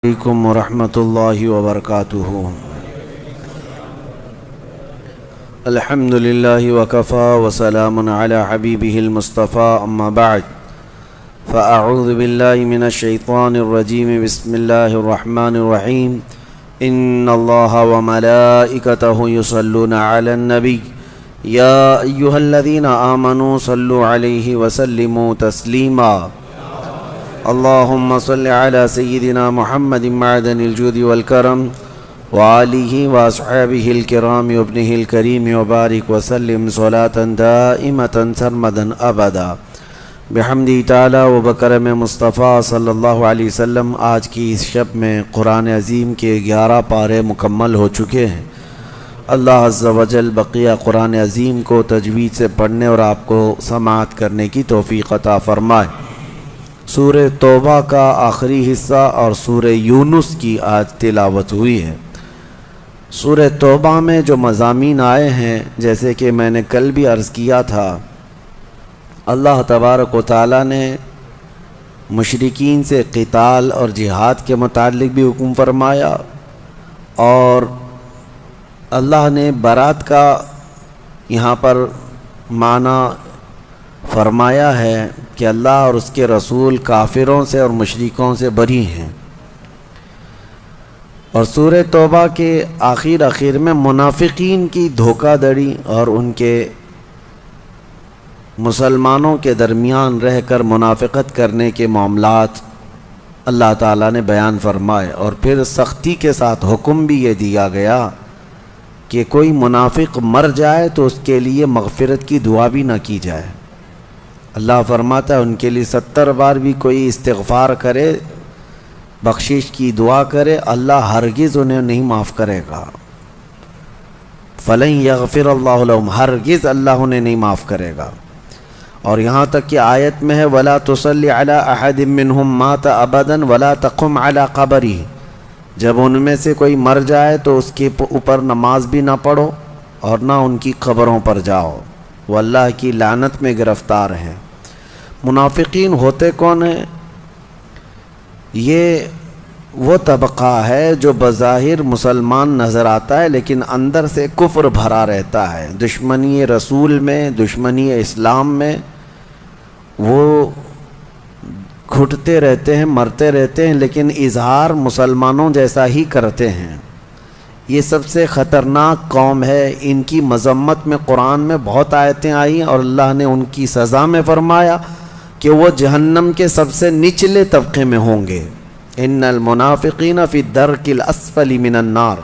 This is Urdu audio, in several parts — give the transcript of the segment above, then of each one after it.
علیکم ورحمۃ اللہ وبرکاتہ۔ الحمد للہ وکفا وسلام علی حبیبہ المصطفیٰ اما بعد فاعوذ باللہ من الشیطان الرجیم بسم اللہ الرحمن الرحیم ان اللہ وملائکتہ یصلون علی النبی یا ایہا الذین آمنوا صلوا علیہ وسلموا تسلیما اللہم صل علی سیدنا محمد معدن الجود والکرم وآلہ واصحابہ الکرام وابنہ الکریم وبارک وسلم صلاة دائمة سرمدا ابدا بحمدہ تعالی و بکرم مصطفیٰ صلی اللہ علیہ وسلم۔ آج کی اس شب میں قرآن عظیم کے 11 پارے مکمل ہو چکے ہیں۔ اللہ عز و جل بقیہ قرآن عظیم کو تجوید سے پڑھنے اور آپ کو سماعت کرنے کی توفیق عطا فرمائے۔ سورہ توبہ کا آخری حصہ اور سورہ یونس کی آج تلاوت ہوئی ہے۔ سورہ توبہ میں جو مضامین آئے ہیں، جیسے کہ میں نے کل بھی عرض کیا تھا، اللہ تبارک و تعالیٰ نے مشرکین سے قتال اور جہاد کے متعلق بھی حکم فرمایا، اور اللہ نے برات کا یہاں پر معنی فرمایا ہے کہ اللہ اور اس کے رسول کافروں سے اور مشرکوں سے بری ہیں۔ اور سورہ توبہ کے آخر میں منافقین کی دھوکہ دڑی اور ان کے مسلمانوں کے درمیان رہ کر منافقت کرنے کے معاملات اللہ تعالیٰ نے بیان فرمائے، اور پھر سختی کے ساتھ حکم بھی یہ دیا گیا کہ کوئی منافق مر جائے تو اس کے لیے مغفرت کی دعا بھی نہ کی جائے۔ اللہ فرماتا ہے ان کے لیے 70 بار بھی کوئی استغفار کرے، بخشش کی دعا کرے، اللہ ہرگز انہیں نہیں معاف کرے گا۔ فَلَن يَغْفِرَ اللَّهُ لَهُمْ، ہرگز اللہ انہیں نہیں معاف کرے گا۔ اور یہاں تک کہ آیت میں ہے وَلَا تُصَلِّ عَلَىٰ أَحَدٍ مِّنْهُمْ مَاتَ أَبَدًا وَلَا تَقُمْ عَلَىٰ قَبْرِهِ، جب ان میں سے کوئی مر جائے تو اس کے اوپر نماز بھی نہ پڑھو اور نہ ان کی قبروں پر جاؤ، وہ اللہ کی لعنت میں گرفتار ہیں۔ منافقین ہوتے کون ہیں؟ یہ وہ طبقہ ہے جو بظاہر مسلمان نظر آتا ہے لیکن اندر سے کفر بھرا رہتا ہے، دشمنی رسول میں، دشمنی اسلام میں وہ گھٹتے رہتے ہیں، مرتے رہتے ہیں، لیکن اظہار مسلمانوں جیسا ہی کرتے ہیں۔ یہ سب سے خطرناک قوم ہے۔ ان کی مذمت میں قرآن میں بہت آیتیں آئیں اور اللہ نے ان کی سزا میں فرمایا کہ وہ جہنم کے سب سے نچلے طبقے میں ہوں گے۔ ان المنافقین فی الدرک الاسفل من النار۔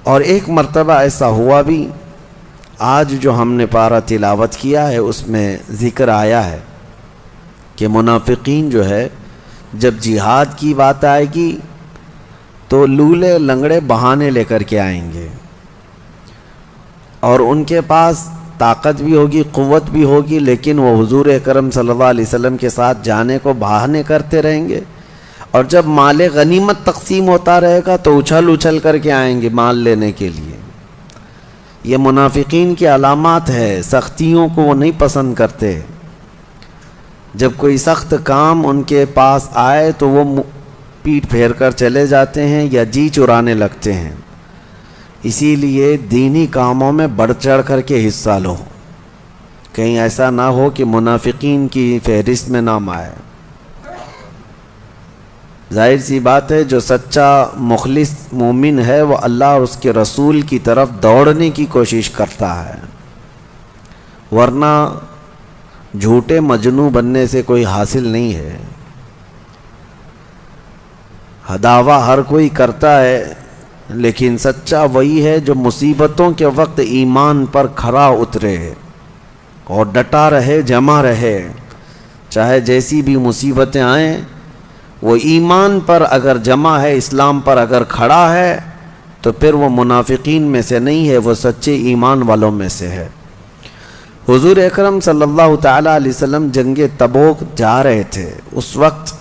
اور ایک مرتبہ ایسا ہوا بھی، آج جو ہم نے پارہ تلاوت کیا ہے اس میں ذکر آیا ہے کہ منافقین جو ہے جب جہاد کی بات آئے گی تو لولے لنگڑے بہانے لے کر کے آئیں گے، اور ان کے پاس طاقت بھی ہوگی، قوت بھی ہوگی، لیکن وہ حضور اکرم صلی اللہ علیہ وسلم کے ساتھ جانے کو بہانے کرتے رہیں گے، اور جب مال غنیمت تقسیم ہوتا رہے گا تو اچھل کر کے آئیں گے مال لینے کے لیے۔ یہ منافقین کی علامات ہے، سختیوں کو وہ نہیں پسند کرتے۔ جب کوئی سخت کام ان کے پاس آئے تو وہ پیٹ پھیر کر چلے جاتے ہیں یا جی چرانے لگتے ہیں۔ اسی لیے دینی کاموں میں بڑھ چڑھ کر کے حصہ لو، کہیں ایسا نہ ہو کہ منافقین کی فہرست میں نام آئے۔ ظاہر سی بات ہے جو سچا مخلص مومن ہے وہ اللہ اور اس کے رسول کی طرف دوڑنے کی کوشش کرتا ہے، ورنہ جھوٹے مجنوں بننے سے کوئی حاصل نہیں ہے۔ دعویٰ ہر کوئی کرتا ہے، لیکن سچا وہی ہے جو مصیبتوں کے وقت ایمان پر کھرا اترے اور ڈٹا رہے، جمع رہے، چاہے جیسی بھی مصیبتیں آئیں، وہ ایمان پر اگر جمع ہے، اسلام پر اگر کھڑا ہے تو پھر وہ منافقین میں سے نہیں ہے، وہ سچے ایمان والوں میں سے ہے۔ حضور اکرم صلی اللہ تعالیٰ علیہ وسلم جنگ تبوک جا رہے تھے، اس وقت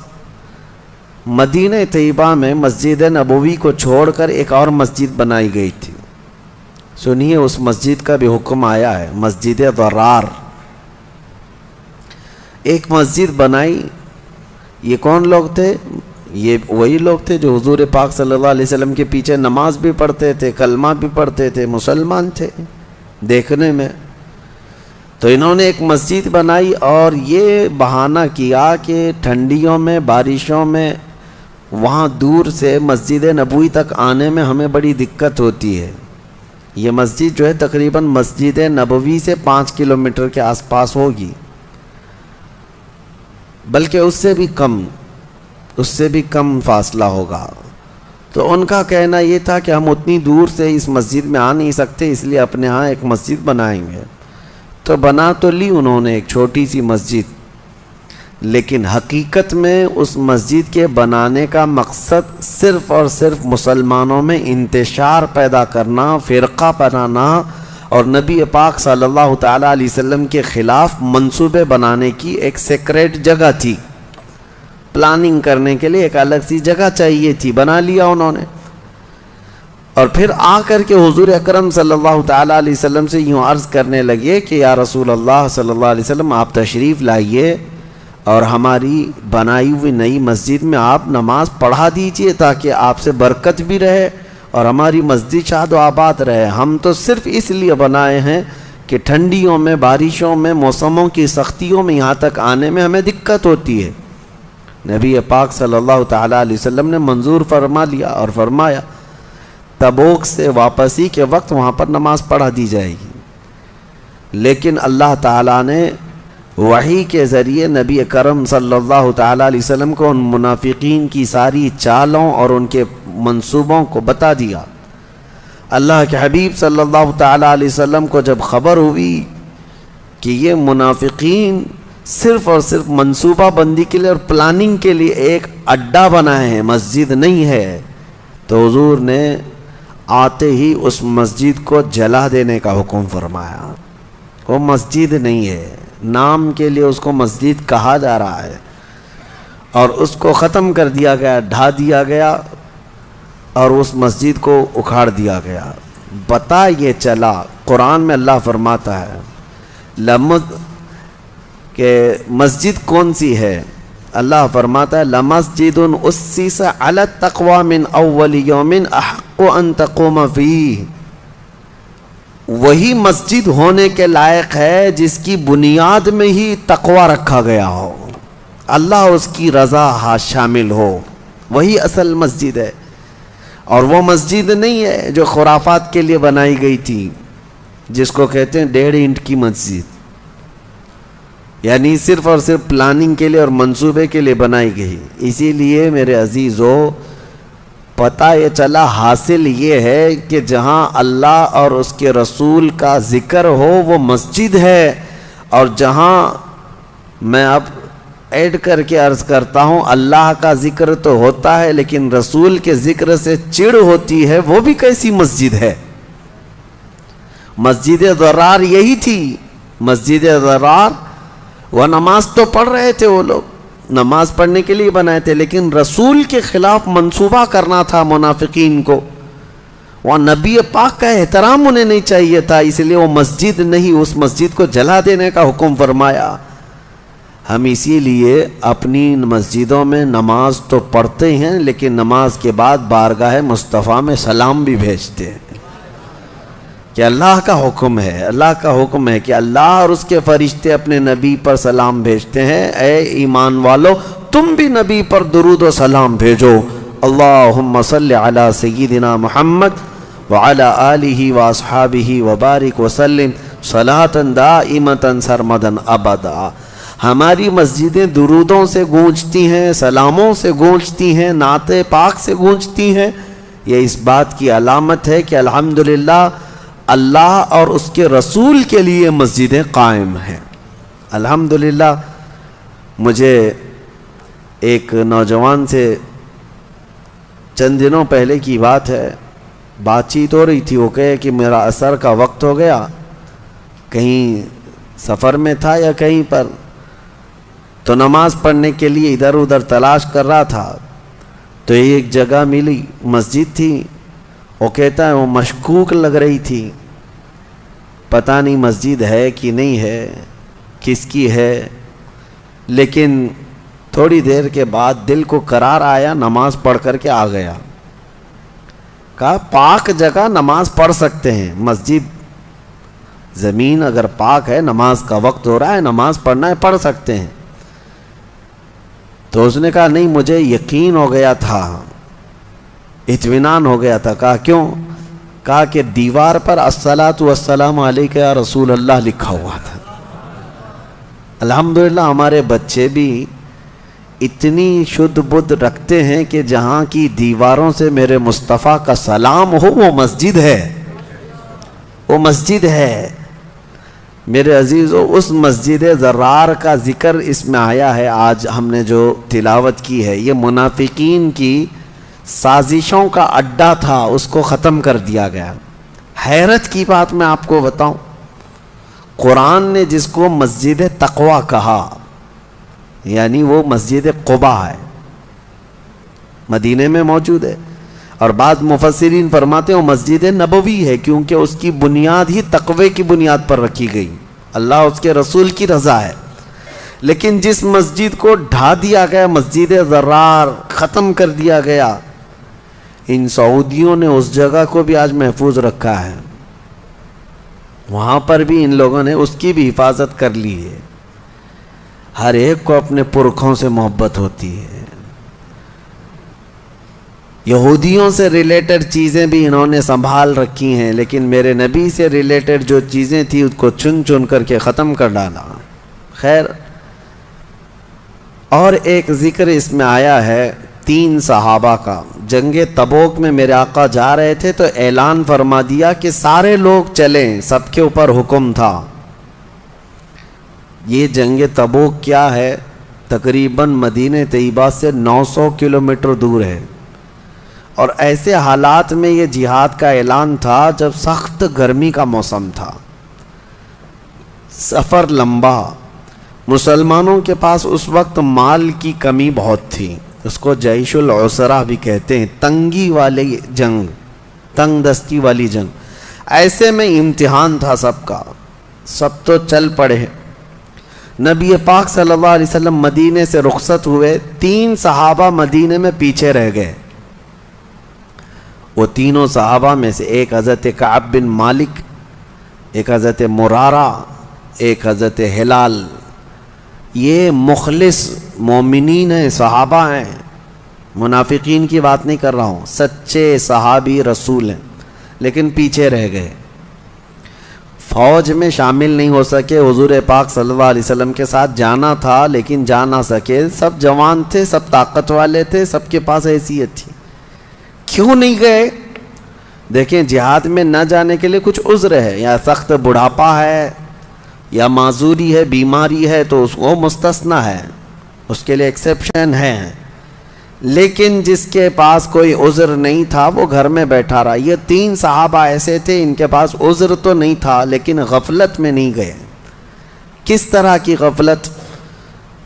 مدینہ طیبہ میں مسجد نبوی کو چھوڑ کر ایک اور مسجد بنائی گئی تھی۔ سنیے اس مسجد کا بھی حکم آیا ہے، مسجد ضرار۔ ایک مسجد بنائی، یہ کون لوگ تھے؟ یہ وہی لوگ تھے جو حضور پاک صلی اللہ علیہ وسلم کے پیچھے نماز بھی پڑھتے تھے، کلمہ بھی پڑھتے تھے، مسلمان تھے دیکھنے میں۔ تو انہوں نے ایک مسجد بنائی اور یہ بہانہ کیا کہ ٹھنڈیوں میں، بارشوں میں وہاں دور سے مسجد نبوی تک آنے میں ہمیں بڑی دقت ہوتی ہے۔ یہ مسجد جو ہے تقریباً مسجد نبوی سے 5 کلومیٹر کے آس پاس ہوگی، بلکہ اس سے بھی کم فاصلہ ہوگا۔ تو ان کا کہنا یہ تھا کہ ہم اتنی دور سے اس مسجد میں آ نہیں سکتے، اس لیے اپنے ہاں ایک مسجد بنائیں گے۔ تو بنا تو لی انہوں نے ایک چھوٹی سی مسجد، لیکن حقیقت میں اس مسجد کے بنانے کا مقصد صرف اور صرف مسلمانوں میں انتشار پیدا کرنا، فرقہ بنانا اور نبی پاک صلی اللہ تعالیٰ علیہ وسلم کے خلاف منصوبے بنانے کی ایک سیکریٹ جگہ تھی۔ پلاننگ کرنے کے لیے ایک الگ سی جگہ چاہیے تھی، بنا لیا انہوں نے۔ اور پھر آ کر کے حضور اکرم صلی اللہ تعالیٰ علیہ وسلم سے یوں عرض کرنے لگے کہ یا رسول اللہ صلی اللہ علیہ وسلم، آپ تشریف لائیے اور ہماری بنائی ہوئی نئی مسجد میں آپ نماز پڑھا دیجئے تاکہ آپ سے برکت بھی رہے اور ہماری مسجد شاد و آباد رہے۔ ہم تو صرف اس لیے بنائے ہیں کہ ٹھنڈیوں میں، بارشوں میں، موسموں کی سختیوں میں یہاں تک آنے میں ہمیں دقت ہوتی ہے۔ نبی پاک صلی اللہ تعالیٰ علیہ وسلم نے منظور فرما لیا اور فرمایا تبوک سے واپسی کے وقت وہاں پر نماز پڑھا دی جائے گی۔ لیکن اللہ تعالیٰ نے وحی کے ذریعے نبی کرم صلی اللہ تعالیٰ علیہ وسلم کو ان منافقین کی ساری چالوں اور ان کے منصوبوں کو بتا دیا۔ اللہ کے حبیب صلی اللہ تعالیٰ علیہ وسلم کو جب خبر ہوئی کہ یہ منافقین صرف اور صرف منصوبہ بندی کے لیے اور پلاننگ کے لیے ایک اڈا بنائے ہیں، مسجد نہیں ہے، تو حضور نے آتے ہی اس مسجد کو جلا دینے کا حکم فرمایا۔ وہ مسجد نہیں ہے، نام کے لیے اس کو مسجد کہا جا رہا ہے، اور اس کو ختم کر دیا گیا، ڈھا دیا گیا اور اس مسجد کو اکھاڑ دیا گیا۔ پتہ یہ چلا، قرآن میں اللہ فرماتا ہے کہ مسجد کون سی ہے؟ اللہ فرماتا ہے لَمَسْجِدٌ أُسِّسَ عَلَى التَّقْوَى مِنْ أَوَّلِ يَوْمٍ أَحَقُّ أَن تَقُومَ فِيهِ، وہی مسجد ہونے کے لائق ہے جس کی بنیاد میں ہی تقوی رکھا گیا ہو، اللہ اس کی رضا شامل ہو، وہی اصل مسجد ہے۔ اور وہ مسجد نہیں ہے جو خرافات کے لیے بنائی گئی تھی، جس کو کہتے ہیں 1.5 اینٹ کی مسجد، یعنی صرف اور صرف پلاننگ کے لیے اور منصوبے کے لیے بنائی گئی۔ اسی لیے میرے عزیزو، پتہ یہ چلا، حاصل یہ ہے کہ جہاں اللہ اور اس کے رسول کا ذکر ہو وہ مسجد ہے، اور جہاں میں اب ایڈ کر کے عرض کرتا ہوں اللہ کا ذکر تو ہوتا ہے لیکن رسول کے ذکر سے چڑ ہوتی ہے، وہ بھی کیسی مسجد ہے؟ مسجد ضرار یہی تھی، مسجد ضرار۔ وہ نماز تو پڑھ رہے تھے، وہ لوگ نماز پڑھنے کے لیے بنائے تھے، لیکن رسول کے خلاف منصوبہ کرنا تھا منافقین کو، وہ نبی پاک کا احترام انہیں نہیں چاہیے تھا، اس لیے وہ مسجد نہیں، اس مسجد کو جلا دینے کا حکم فرمایا۔ ہم اسی لیے اپنی مسجدوں میں نماز تو پڑھتے ہیں، لیکن نماز کے بعد بارگاہ مصطفیٰ میں سلام بھی بھیجتے ہیں، کہ اللہ کا حکم ہے، اللہ کا حکم ہے کہ اللہ اور اس کے فرشتے اپنے نبی پر سلام بھیجتے ہیں۔ اے ایمان والو، تم بھی نبی پر درود و سلام بھیجو۔ اللہم صلی علی سیدنا محمد وعلی آلہ واصحابہ وبارک وسلم صلاۃ دائمۃ سرمدا ابدا۔ ہماری مسجدیں درودوں سے گونجتی ہیں، سلاموں سے گونجتی ہیں، نعت پاک سے گونجتی ہیں۔ یہ اس بات کی علامت ہے کہ الحمدللہ اللہ اور اس کے رسول کے لیے مسجدیں قائم ہیں۔ الحمدللہ مجھے ایک نوجوان سے چند دنوں پہلے کی بات ہے، بات چیت ہو رہی تھی، وہ کہے کہ میرا عصر کا وقت ہو گیا، کہیں سفر میں تھا یا کہیں پر، تو نماز پڑھنے کے لیے ادھر ادھر تلاش کر رہا تھا، تو ایک جگہ ملی، مسجد تھی، وہ کہتا ہے وہ مشکوک لگ رہی تھی، پتہ نہیں مسجد ہے کہ نہیں ہے، کس کی ہے، لیکن تھوڑی دیر کے بعد دل کو قرار آیا، نماز پڑھ کر کے آ گیا. کہا پاک جگہ نماز پڑھ سکتے ہیں، مسجد زمین اگر پاک ہے، نماز کا وقت ہو رہا ہے، نماز پڑھنا ہے، پڑھ سکتے ہیں. تو اس نے کہا نہیں، مجھے یقین ہو گیا تھا، اطمینان ہو گیا تھا. کہا کیوں؟ کہا کہ دیوار پر الصلاۃ والسلام علیک یا رسول اللہ لکھا ہوا تھا. الحمدللہ ہمارے بچے بھی اتنی شدھ بدھ رکھتے ہیں کہ جہاں کی دیواروں سے میرے مصطفیٰ کا سلام ہو وہ مسجد ہے، وہ مسجد ہے. میرے عزیزو، اس مسجد ضرار کا ذکر اس میں آیا ہے. آج ہم نے جو تلاوت کی ہے یہ منافقین کی سازشوں کا اڈا تھا، اس کو ختم کر دیا گیا. حیرت کی بات میں آپ کو بتاؤں، قرآن نے جس کو مسجد تقوی کہا، یعنی وہ مسجد قباء ہے، مدینے میں موجود ہے، اور بعض مفسرین فرماتے ہیں وہ مسجد نبوی ہے کیونکہ اس کی بنیاد ہی تقوی کی بنیاد پر رکھی گئی، اللہ اس کے رسول کی رضا ہے. لیکن جس مسجد کو ڈھا دیا گیا، مسجد ضرار ختم کر دیا گیا، ان سعودیوں نے اس جگہ کو بھی آج محفوظ رکھا ہے. وہاں پر بھی ان لوگوں نے اس کی بھی حفاظت کر لی ہے. ہر ایک کو اپنے پرکھوں سے محبت ہوتی ہے. یہودیوں سے ریلیٹڈ چیزیں بھی انہوں نے سنبھال رکھی ہیں، لیکن میرے نبی سے ریلیٹڈ جو چیزیں تھیں اس کو چن چن کر کے ختم کر ڈالا. خیر، اور ایک ذکر اس میں آیا ہے 3 صحابہ کا. جنگ تبوک میں میرے آقا جا رہے تھے تو اعلان فرما دیا کہ سارے لوگ چلیں، سب کے اوپر حکم تھا. یہ جنگ تبوک کیا ہے؟ تقریباً مدینہ طیبہ سے 900 کلومیٹر دور ہے، اور ایسے حالات میں یہ جہاد کا اعلان تھا جب سخت گرمی کا موسم تھا، سفر لمبا. مسلمانوں کے پاس اس وقت مال کی کمی بہت تھی، اس کو جیش العسرہ بھی کہتے ہیں، تنگی والی جنگ، تنگ دستی والی جنگ. ایسے میں امتحان تھا سب کا، سب تو چل پڑے. نبی پاک صلی اللہ علیہ وسلم مدینے سے رخصت ہوئے، 3 صحابہ مدینے میں پیچھے رہ گئے. وہ تینوں صحابہ میں سے ایک حضرت کعب بن مالک، ایک حضرت مرارہ، ایک حضرت ہلال. یہ مخلص مومنین ہیں، صحابہ ہیں، منافقین کی بات نہیں کر رہا ہوں، سچے صحابی رسول ہیں، لیکن پیچھے رہ گئے، فوج میں شامل نہیں ہو سکے. حضور پاک صلی اللہ علیہ وسلم کے ساتھ جانا تھا لیکن جا نہ سکے. سب جوان تھے، سب طاقت والے تھے، سب کے پاس حیثیت تھی. کیوں نہیں گئے؟ دیکھیں، جہاد میں نہ جانے کے لیے کچھ عذر ہے، یا سخت بڑھاپا ہے، یا معذوری ہے، بیماری ہے، تو اس کو مستثنیٰ ہے، اس کے لیے ایکسیپشن ہے. لیکن جس کے پاس کوئی عذر نہیں تھا وہ گھر میں بیٹھا رہا. یہ 3 صحابہ ایسے تھے، ان کے پاس عذر تو نہیں تھا لیکن غفلت میں نہیں گئے. کس طرح کی غفلت؟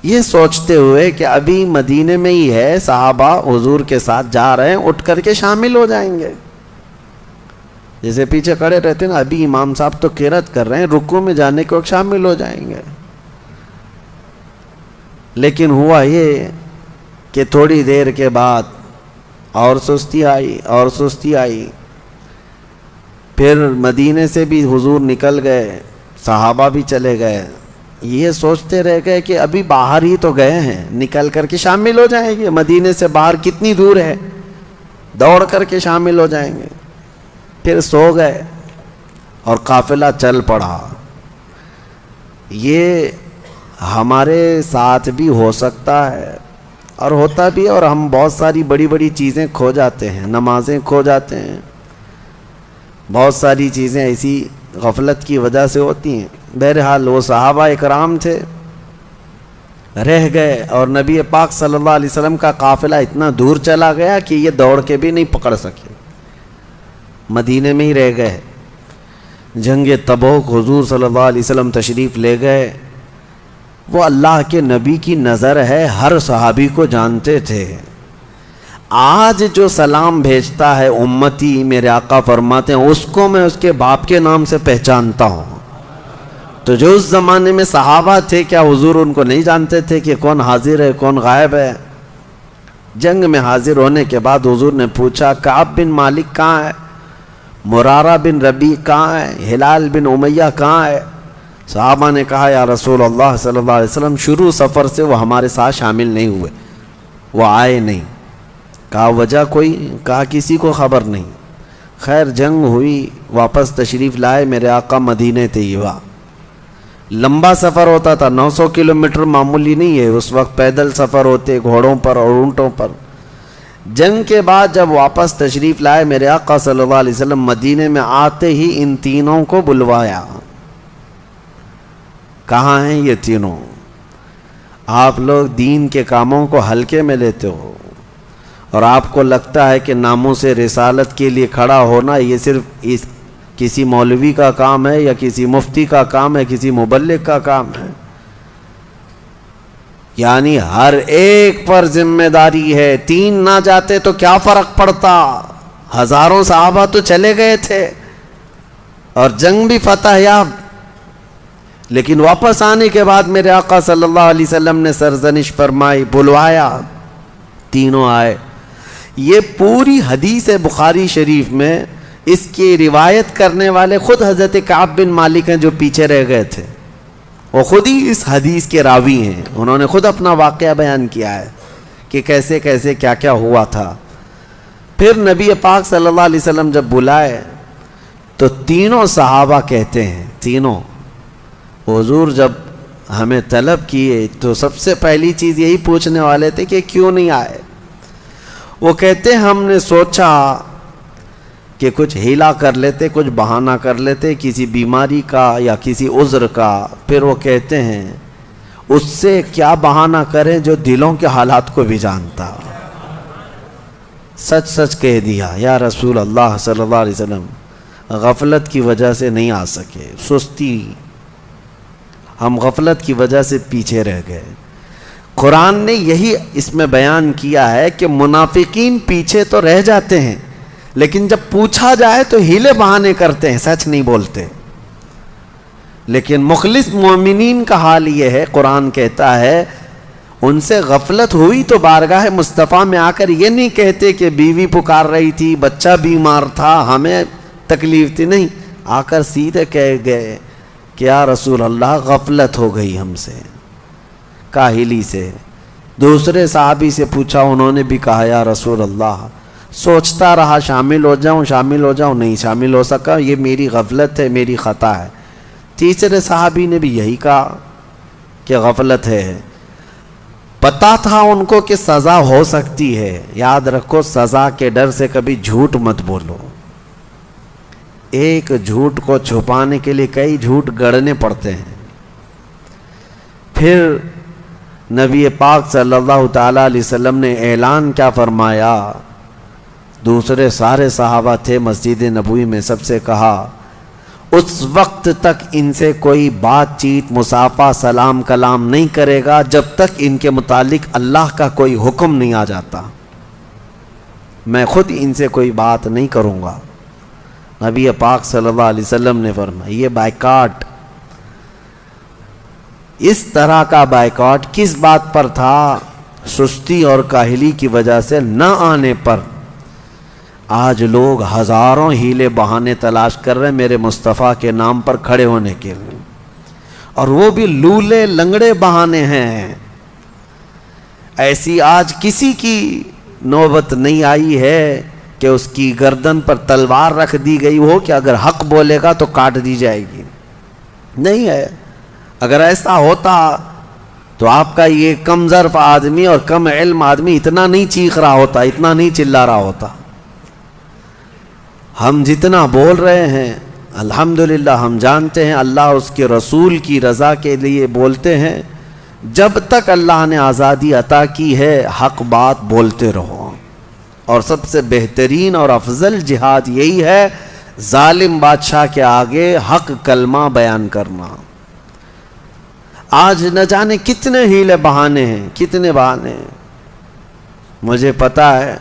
یہ سوچتے ہوئے کہ ابھی مدینے میں ہی ہے، صحابہ حضور کے ساتھ جا رہے ہیں، اٹھ کر کے شامل ہو جائیں گے. جیسے پیچھے کھڑے رہتے ہیں نا، ابھی امام صاحب تو قرات کر رہے ہیں، رکوع میں جانے کے وقت شامل ہو جائیں گے. لیکن ہوا یہ کہ تھوڑی دیر کے بعد اور سستی آئی، اور سستی آئی. پھر مدینے سے بھی حضور نکل گئے، صحابہ بھی چلے گئے. یہ سوچتے رہ گئے کہ ابھی باہر ہی تو گئے ہیں، نکل کر کے شامل ہو جائیں گے. مدینے سے باہر کتنی دور ہے، دوڑ کر کے شامل ہو جائیں گے. پھر سو گئے اور قافلہ چل پڑا. یہ ہمارے ساتھ بھی ہو سکتا ہے اور ہوتا بھی ہے، اور ہم بہت ساری بڑی بڑی چیزیں کھو جاتے ہیں، نمازیں کھو جاتے ہیں، بہت ساری چیزیں ایسی غفلت کی وجہ سے ہوتی ہیں. بہرحال وہ صحابہ اکرام تھے، رہ گئے، اور نبی پاک صلی اللہ علیہ وسلم کا قافلہ اتنا دور چلا گیا کہ یہ دوڑ کے بھی نہیں پکڑ سکے، مدینے میں ہی رہ گئے. جنگ تبوک حضور صلی اللہ علیہ وسلم تشریف لے گئے. وہ اللہ کے نبی کی نظر ہے، ہر صحابی کو جانتے تھے. آج جو سلام بھیجتا ہے امتی، میرے آقا فرماتے ہیں اس کو میں اس کے باپ کے نام سے پہچانتا ہوں. تو جو اس زمانے میں صحابہ تھے، کیا حضور ان کو نہیں جانتے تھے کہ کون حاضر ہے کون غائب ہے؟ جنگ میں حاضر ہونے کے بعد حضور نے پوچھا کعب بن مالک کہاں ہے، مرارہ بن ربیع کہاں ہے، ہلال بن امیہ کہاں ہے؟ صحابہ نے کہا یا رسول اللہ صلی اللہ علیہ وسلم شروع سفر سے وہ ہمارے ساتھ شامل نہیں ہوئے، وہ آئے نہیں۔ کہا وجہ کوئی؟ کہا کسی کو خبر نہیں۔ خیر جنگ ہوئی، واپس تشریف لائے میرے آقا مدینہ طیبہ۔ لمبا سفر ہوتا تھا، 900 کلومیٹر معمولی نہیں ہے، اس وقت پیدل سفر ہوتے گھوڑوں پر اور اونٹوں پر۔ جنگ کے بعد جب واپس تشریف لائے میرے آقا صلی اللہ علیہ وسلم مدینے میں، آتے ہی ان تینوں کو بلوایا۔ کہاں ہیں یہ تینوں؟ آپ لوگ دین کے کاموں کو ہلکے میں لیتے ہو اور آپ کو لگتا ہے کہ ناموس رسالت کے لیے کھڑا ہونا یہ صرف کسی مولوی کا کام ہے یا کسی مفتی کا کام ہے، کسی مبلغ کا کام ہے۔ یعنی ہر ایک پر ذمہ داری ہے۔ تین نہ جاتے تو کیا فرق پڑتا؟ ہزاروں صحابہ تو چلے گئے تھے اور جنگ بھی فتح یاب، لیکن واپس آنے کے بعد میرے آقا صلی اللہ علیہ وسلم نے سرزنش فرمائی، بلوایا، تینوں آئے۔ یہ پوری حدیث بخاری شریف میں اس کی روایت کرنے والے خود حضرت کعب بن مالک ہیں جو پیچھے رہ گئے تھے، وہ خود ہی اس حدیث کے راوی ہیں، انہوں نے خود اپنا واقعہ بیان کیا ہے کہ کیسے کیسے کیا کیا ہوا تھا۔ پھر نبی پاک صلی اللہ علیہ وسلم جب بلائے تو تینوں صحابہ کہتے ہیں، تینوں حضور جب ہمیں طلب کیے تو سب سے پہلی چیز یہی پوچھنے والے تھے کہ کیوں نہیں آئے۔ وہ کہتے ہم نے سوچا کہ کچھ ہیلا کر لیتے، کچھ بہانہ کر لیتے کسی بیماری کا یا کسی عذر کا۔ پھر وہ کہتے ہیں اس سے کیا بہانہ کریں جو دلوں کے حالات کو بھی جانتا۔ سچ سچ کہہ دیا یا رسول اللہ صلی اللہ علیہ وسلم، غفلت کی وجہ سے نہیں آ سکے، سستی، ہم غفلت کی وجہ سے پیچھے رہ گئے۔ قرآن نے یہی اس میں بیان کیا ہے کہ منافقین پیچھے تو رہ جاتے ہیں لیکن جب پوچھا جائے تو ہیلے بہانے کرتے ہیں، سچ نہیں بولتے۔ لیکن مخلص مومنین کا حال یہ ہے، قرآن کہتا ہے ان سے غفلت ہوئی تو بارگاہ مصطفیٰ میں آ کر یہ نہیں کہتے کہ بیوی پکار رہی تھی، بچہ بیمار تھا، ہمیں تکلیف تھی، نہیں، آ کر سیدھے کہہ گئے کہ یا رسول اللہ غفلت ہو گئی ہم سے، کاہلی سے۔ دوسرے صحابی سے پوچھا، انہوں نے بھی کہا یا رسول اللہ سوچتا رہا شامل ہو جاؤں، نہیں شامل ہو سکا، یہ میری غفلت ہے، میری خطا ہے۔ تیسرے صحابی نے بھی یہی کہا کہ غفلت ہے۔ پتہ تھا ان کو کہ سزا ہو سکتی ہے، یاد رکھو سزا کے ڈر سے کبھی جھوٹ مت بولو، ایک جھوٹ کو چھپانے کے لیے کئی جھوٹ گڑنے پڑتے ہیں۔ پھر نبی پاک صلی اللہ تعالیٰ علیہ وسلم نے اعلان کیا فرمایا؟ دوسرے سارے صحابہ تھے مسجد نبوی میں، سب سے کہا اس وقت تک ان سے کوئی بات چیت مصافحہ سلام کلام نہیں کرے گا جب تک ان کے متعلق اللہ کا کوئی حکم نہیں آ جاتا، میں خود ان سے کوئی بات نہیں کروں گا۔ نبی پاک صلی اللہ علیہ وسلم نے فرمایا یہ بائیکاٹ، اس طرح کا بائیکاٹ کس بات پر تھا؟ سستی اور کاہلی کی وجہ سے نہ آنے پر۔ آج لوگ ہزاروں ہیلے بہانے تلاش کر رہے ہیں میرے مصطفیٰ کے نام پر کھڑے ہونے کے لیے، اور وہ بھی لولے لنگڑے بہانے ہیں۔ ایسی آج کسی کی نوبت نہیں آئی ہے کہ اس کی گردن پر تلوار رکھ دی گئی ہو کہ اگر حق بولے گا تو کاٹ دی جائے گی، نہیں ہے۔ اگر ایسا ہوتا تو آپ کا یہ کم ظرف آدمی اور کم علم آدمی اتنا نہیں چیخ رہا ہوتا، اتنا نہیں چلا رہا ہوتا۔ ہم جتنا بول رہے ہیں الحمدللہ ہم جانتے ہیں اللہ اس کے رسول کی رضا کے لیے بولتے ہیں، جب تک اللہ نے آزادی عطا کی ہے حق بات بولتے رہو، اور سب سے بہترین اور افضل جہاد یہی ہے ظالم بادشاہ کے آگے حق کلمہ بیان کرنا۔ آج نہ جانے کتنے ہیلے بہانے ہیں، کتنے بہانے ہیں۔ مجھے پتا ہے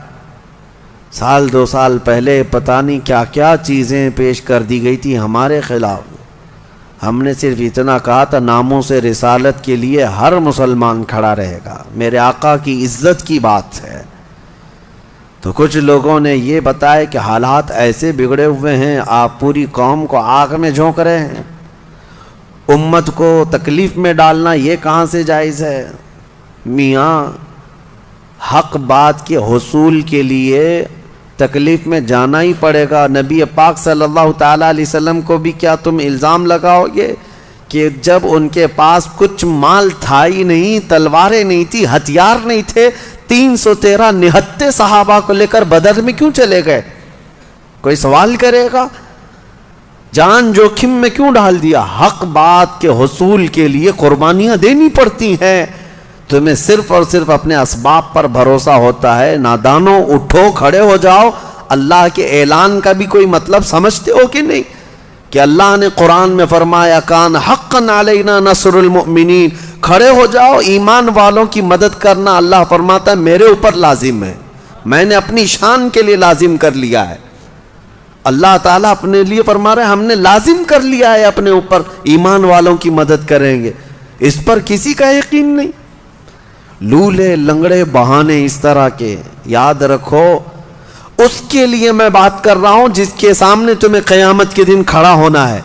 سال دو سال پہلے پتہ نہیں کیا کیا چیزیں پیش کر دی گئی تھی ہمارے خلاف، ہم نے صرف اتنا کہا تھا ناموس رسالت کے لیے ہر مسلمان کھڑا رہے گا، میرے آقا کی عزت کی بات ہے۔ تو کچھ لوگوں نے یہ بتایا کہ حالات ایسے بگڑے ہوئے ہیں، آپ پوری قوم کو آگ میں جھونک رہے ہیں، امت کو تکلیف میں ڈالنا یہ کہاں سے جائز ہے؟ میاں حق بات کے حصول کے لیے تکلیف میں جانا ہی پڑے گا۔ نبی پاک صلی اللہ تعالیٰ علیہ وسلم کو بھی کیا تم الزام لگاؤ گے کہ جب ان کے پاس کچھ مال تھا ہی نہیں، تلواریں نہیں تھی، ہتھیار نہیں تھے، 313 نہتے صحابہ کو لے کر بدر میں کیوں چلے گئے؟ کوئی سوال کرے گا؟ جان جوخم میں کیوں ڈال دیا؟ حق بات کے حصول کے لیے قربانیاں دینی پڑتی ہیں۔ تمہیں صرف اور صرف اپنے اسباب پر بھروسہ ہوتا ہے۔ نادانوں اٹھو، کھڑے ہو جاؤ۔ اللہ کے اعلان کا بھی کوئی مطلب سمجھتے ہو کہ نہیں؟ کہ اللہ نے قرآن میں فرمایا کان حقا علینا نصر المؤمنین، کھڑے ہو جاؤ، ایمان والوں کی مدد کرنا اللہ فرماتا ہے میرے اوپر لازم ہے، میں نے اپنی شان کے لیے لازم کر لیا ہے۔ اللہ تعالیٰ اپنے لیے فرما رہے ہیں ہم نے لازم کر لیا ہے اپنے اوپر، ایمان والوں کی مدد کریں گے، اس پر کسی کا یقین نہیں۔ لولے لنگڑے بہانے اس طرح کے یاد رکھو، اس کے لیے میں بات کر رہا ہوں جس کے سامنے تمہیں قیامت کے دن کھڑا ہونا ہے،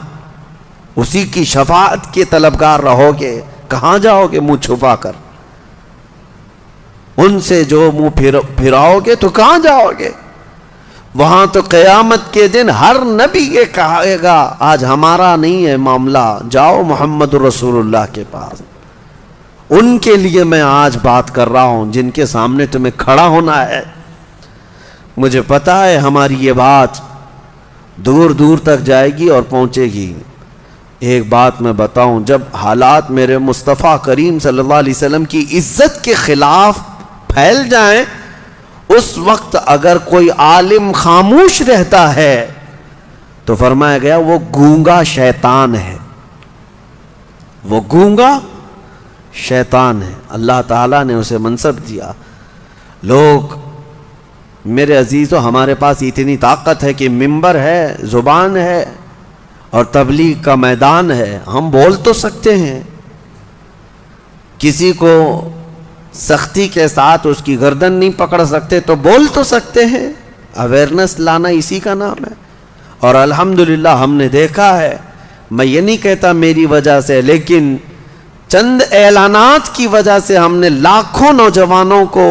اسی کی شفاعت کے طلبگار رہو گے۔ کہاں جاؤ گے منہ چھپا کر؟ ان سے جو منہ پھراؤ گے تو کہاں جاؤ گے؟ وہاں تو قیامت کے دن ہر نبی یہ کہے گا آج ہمارا نہیں ہے معاملہ، جاؤ محمد رسول اللہ کے پاس۔ ان کے لیے میں آج بات کر رہا ہوں جن کے سامنے تمہیں کھڑا ہونا ہے۔ مجھے پتا ہے ہماری یہ بات دور دور تک جائے گی اور پہنچے گی۔ ایک بات میں بتاؤں، جب حالات میرے مصطفیٰ کریم صلی اللہ علیہ وسلم کی عزت کے خلاف پھیل جائیں، اس وقت اگر کوئی عالم خاموش رہتا ہے تو فرمایا گیا وہ گونگا شیطان ہے، وہ گونگا شیطان ہے۔ اللہ تعالیٰ نے اسے منصب دیا۔ لوگ میرے عزیزو، ہمارے پاس اتنی طاقت ہے کہ منبر ہے، زبان ہے اور تبلیغ کا میدان ہے، ہم بول تو سکتے ہیں، کسی کو سختی کے ساتھ اس کی گردن نہیں پکڑ سکتے تو بول تو سکتے ہیں۔ اویئرنس لانا اسی کا نام ہے، اور الحمدللہ ہم نے دیکھا ہے، میں یہ نہیں کہتا میری وجہ سے، لیکن چند اعلانات کی وجہ سے ہم نے لاکھوں نوجوانوں کو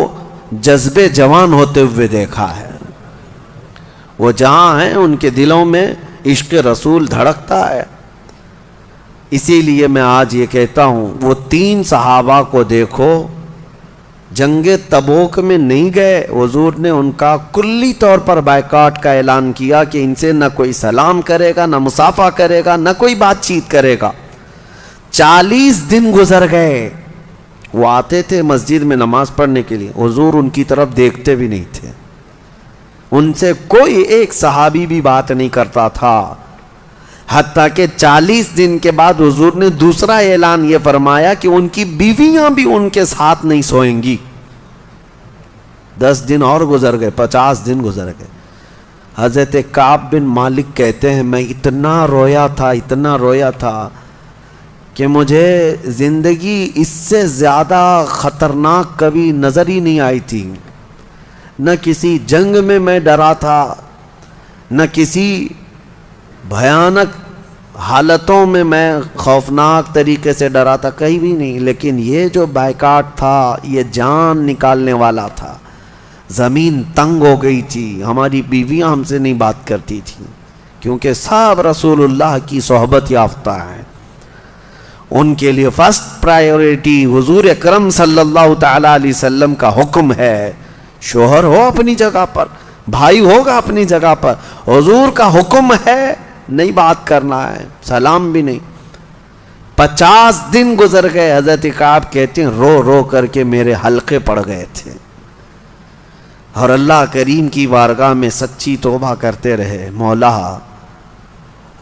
جذبے جوان ہوتے ہوئے دیکھا ہے۔ وہ جہاں ہیں ان کے دلوں میں عشق رسول دھڑکتا ہے۔ اسی لیے میں آج یہ کہتا ہوں، وہ 3 صحابہ کو دیکھو، جنگ تبوک میں نہیں گئے، حضور نے ان کا کلی طور پر بائیکاٹ کا اعلان کیا کہ ان سے نہ کوئی سلام کرے گا، نہ مصافحہ کرے گا، نہ کوئی بات چیت کرے گا۔ 40 دن گزر گئے، وہ آتے تھے مسجد میں نماز پڑھنے کے لیے، حضور ان کی طرف دیکھتے بھی نہیں تھے، ان سے کوئی ایک صحابی بھی بات نہیں کرتا تھا، حتیٰ کہ 40 دن کے بعد حضور نے دوسرا اعلان یہ فرمایا کہ ان کی بیویاں بھی ان کے ساتھ نہیں سوئیں گی۔ 10 دن اور گزر گئے، 50 دن گزر گئے۔ حضرت کعب بن مالک کہتے ہیں میں اتنا رویا تھا کہ مجھے زندگی اس سے زیادہ خطرناک کبھی نظر ہی نہیں آئی تھی۔ نہ کسی جنگ میں میں ڈرا تھا، نہ کسی بھیانک حالتوں میں خوفناک طریقے سے ڈرا تھا، کہیں بھی نہیں، لیکن یہ جو بائیکاٹ تھا یہ جان نکالنے والا تھا۔ زمین تنگ ہو گئی تھی، ہماری بیویاں ہم سے نہیں بات کرتی تھیں کیونکہ سب رسول اللہ کی صحبت یافتہ ہیں۔ ان کے لیے فرسٹ پرائیورٹی حضور اکرم صلی اللہ تعالی علیہ وسلم کا حکم ہے۔ شوہر ہو اپنی جگہ پر، بھائی ہوگا اپنی جگہ پر، حضور کا حکم ہے نہیں بات کرنا ہے، سلام بھی نہیں۔ 50 دن گزر گئے، حضرت کعب کہتے ہیں رو رو کر کے میرے حلقے پڑ گئے تھے، اور اللہ کریم کی بارگاہ میں سچی توبہ کرتے رہے، مولا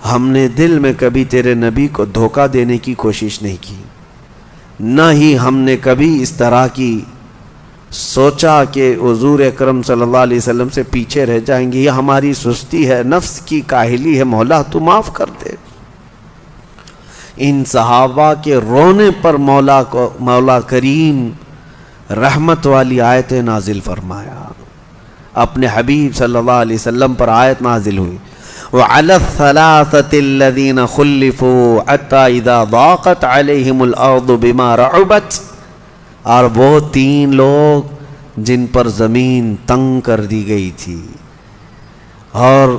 ہم نے دل میں کبھی تیرے نبی کو دھوکہ دینے کی کوشش نہیں کی، نہ ہی ہم نے کبھی اس طرح کی سوچا کہ حضور اکرم صلی اللہ علیہ وسلم سے پیچھے رہ جائیں گے، یہ ہماری سستی ہے، نفس کی کاہلی ہے، مولا تو معاف کر دے۔ ان صحابہ کے رونے پر مولا کریم رحمت والی آیت نازل فرمایا. اپنے حبیب صلی اللہ علیہ وسلم پر آیت نازل ہوئی. وَعَلَى الثَّلَاثَةِ الَّذِينَ خُلِّفُوا حَتَّى إِذَا ضَاقَتْ عَلَيْهِمُ الْأَرْضُ بِمَا رَحُبَتْ، اور وہ 3 لوگ جن پر زمین تنگ کر دی گئی تھی اور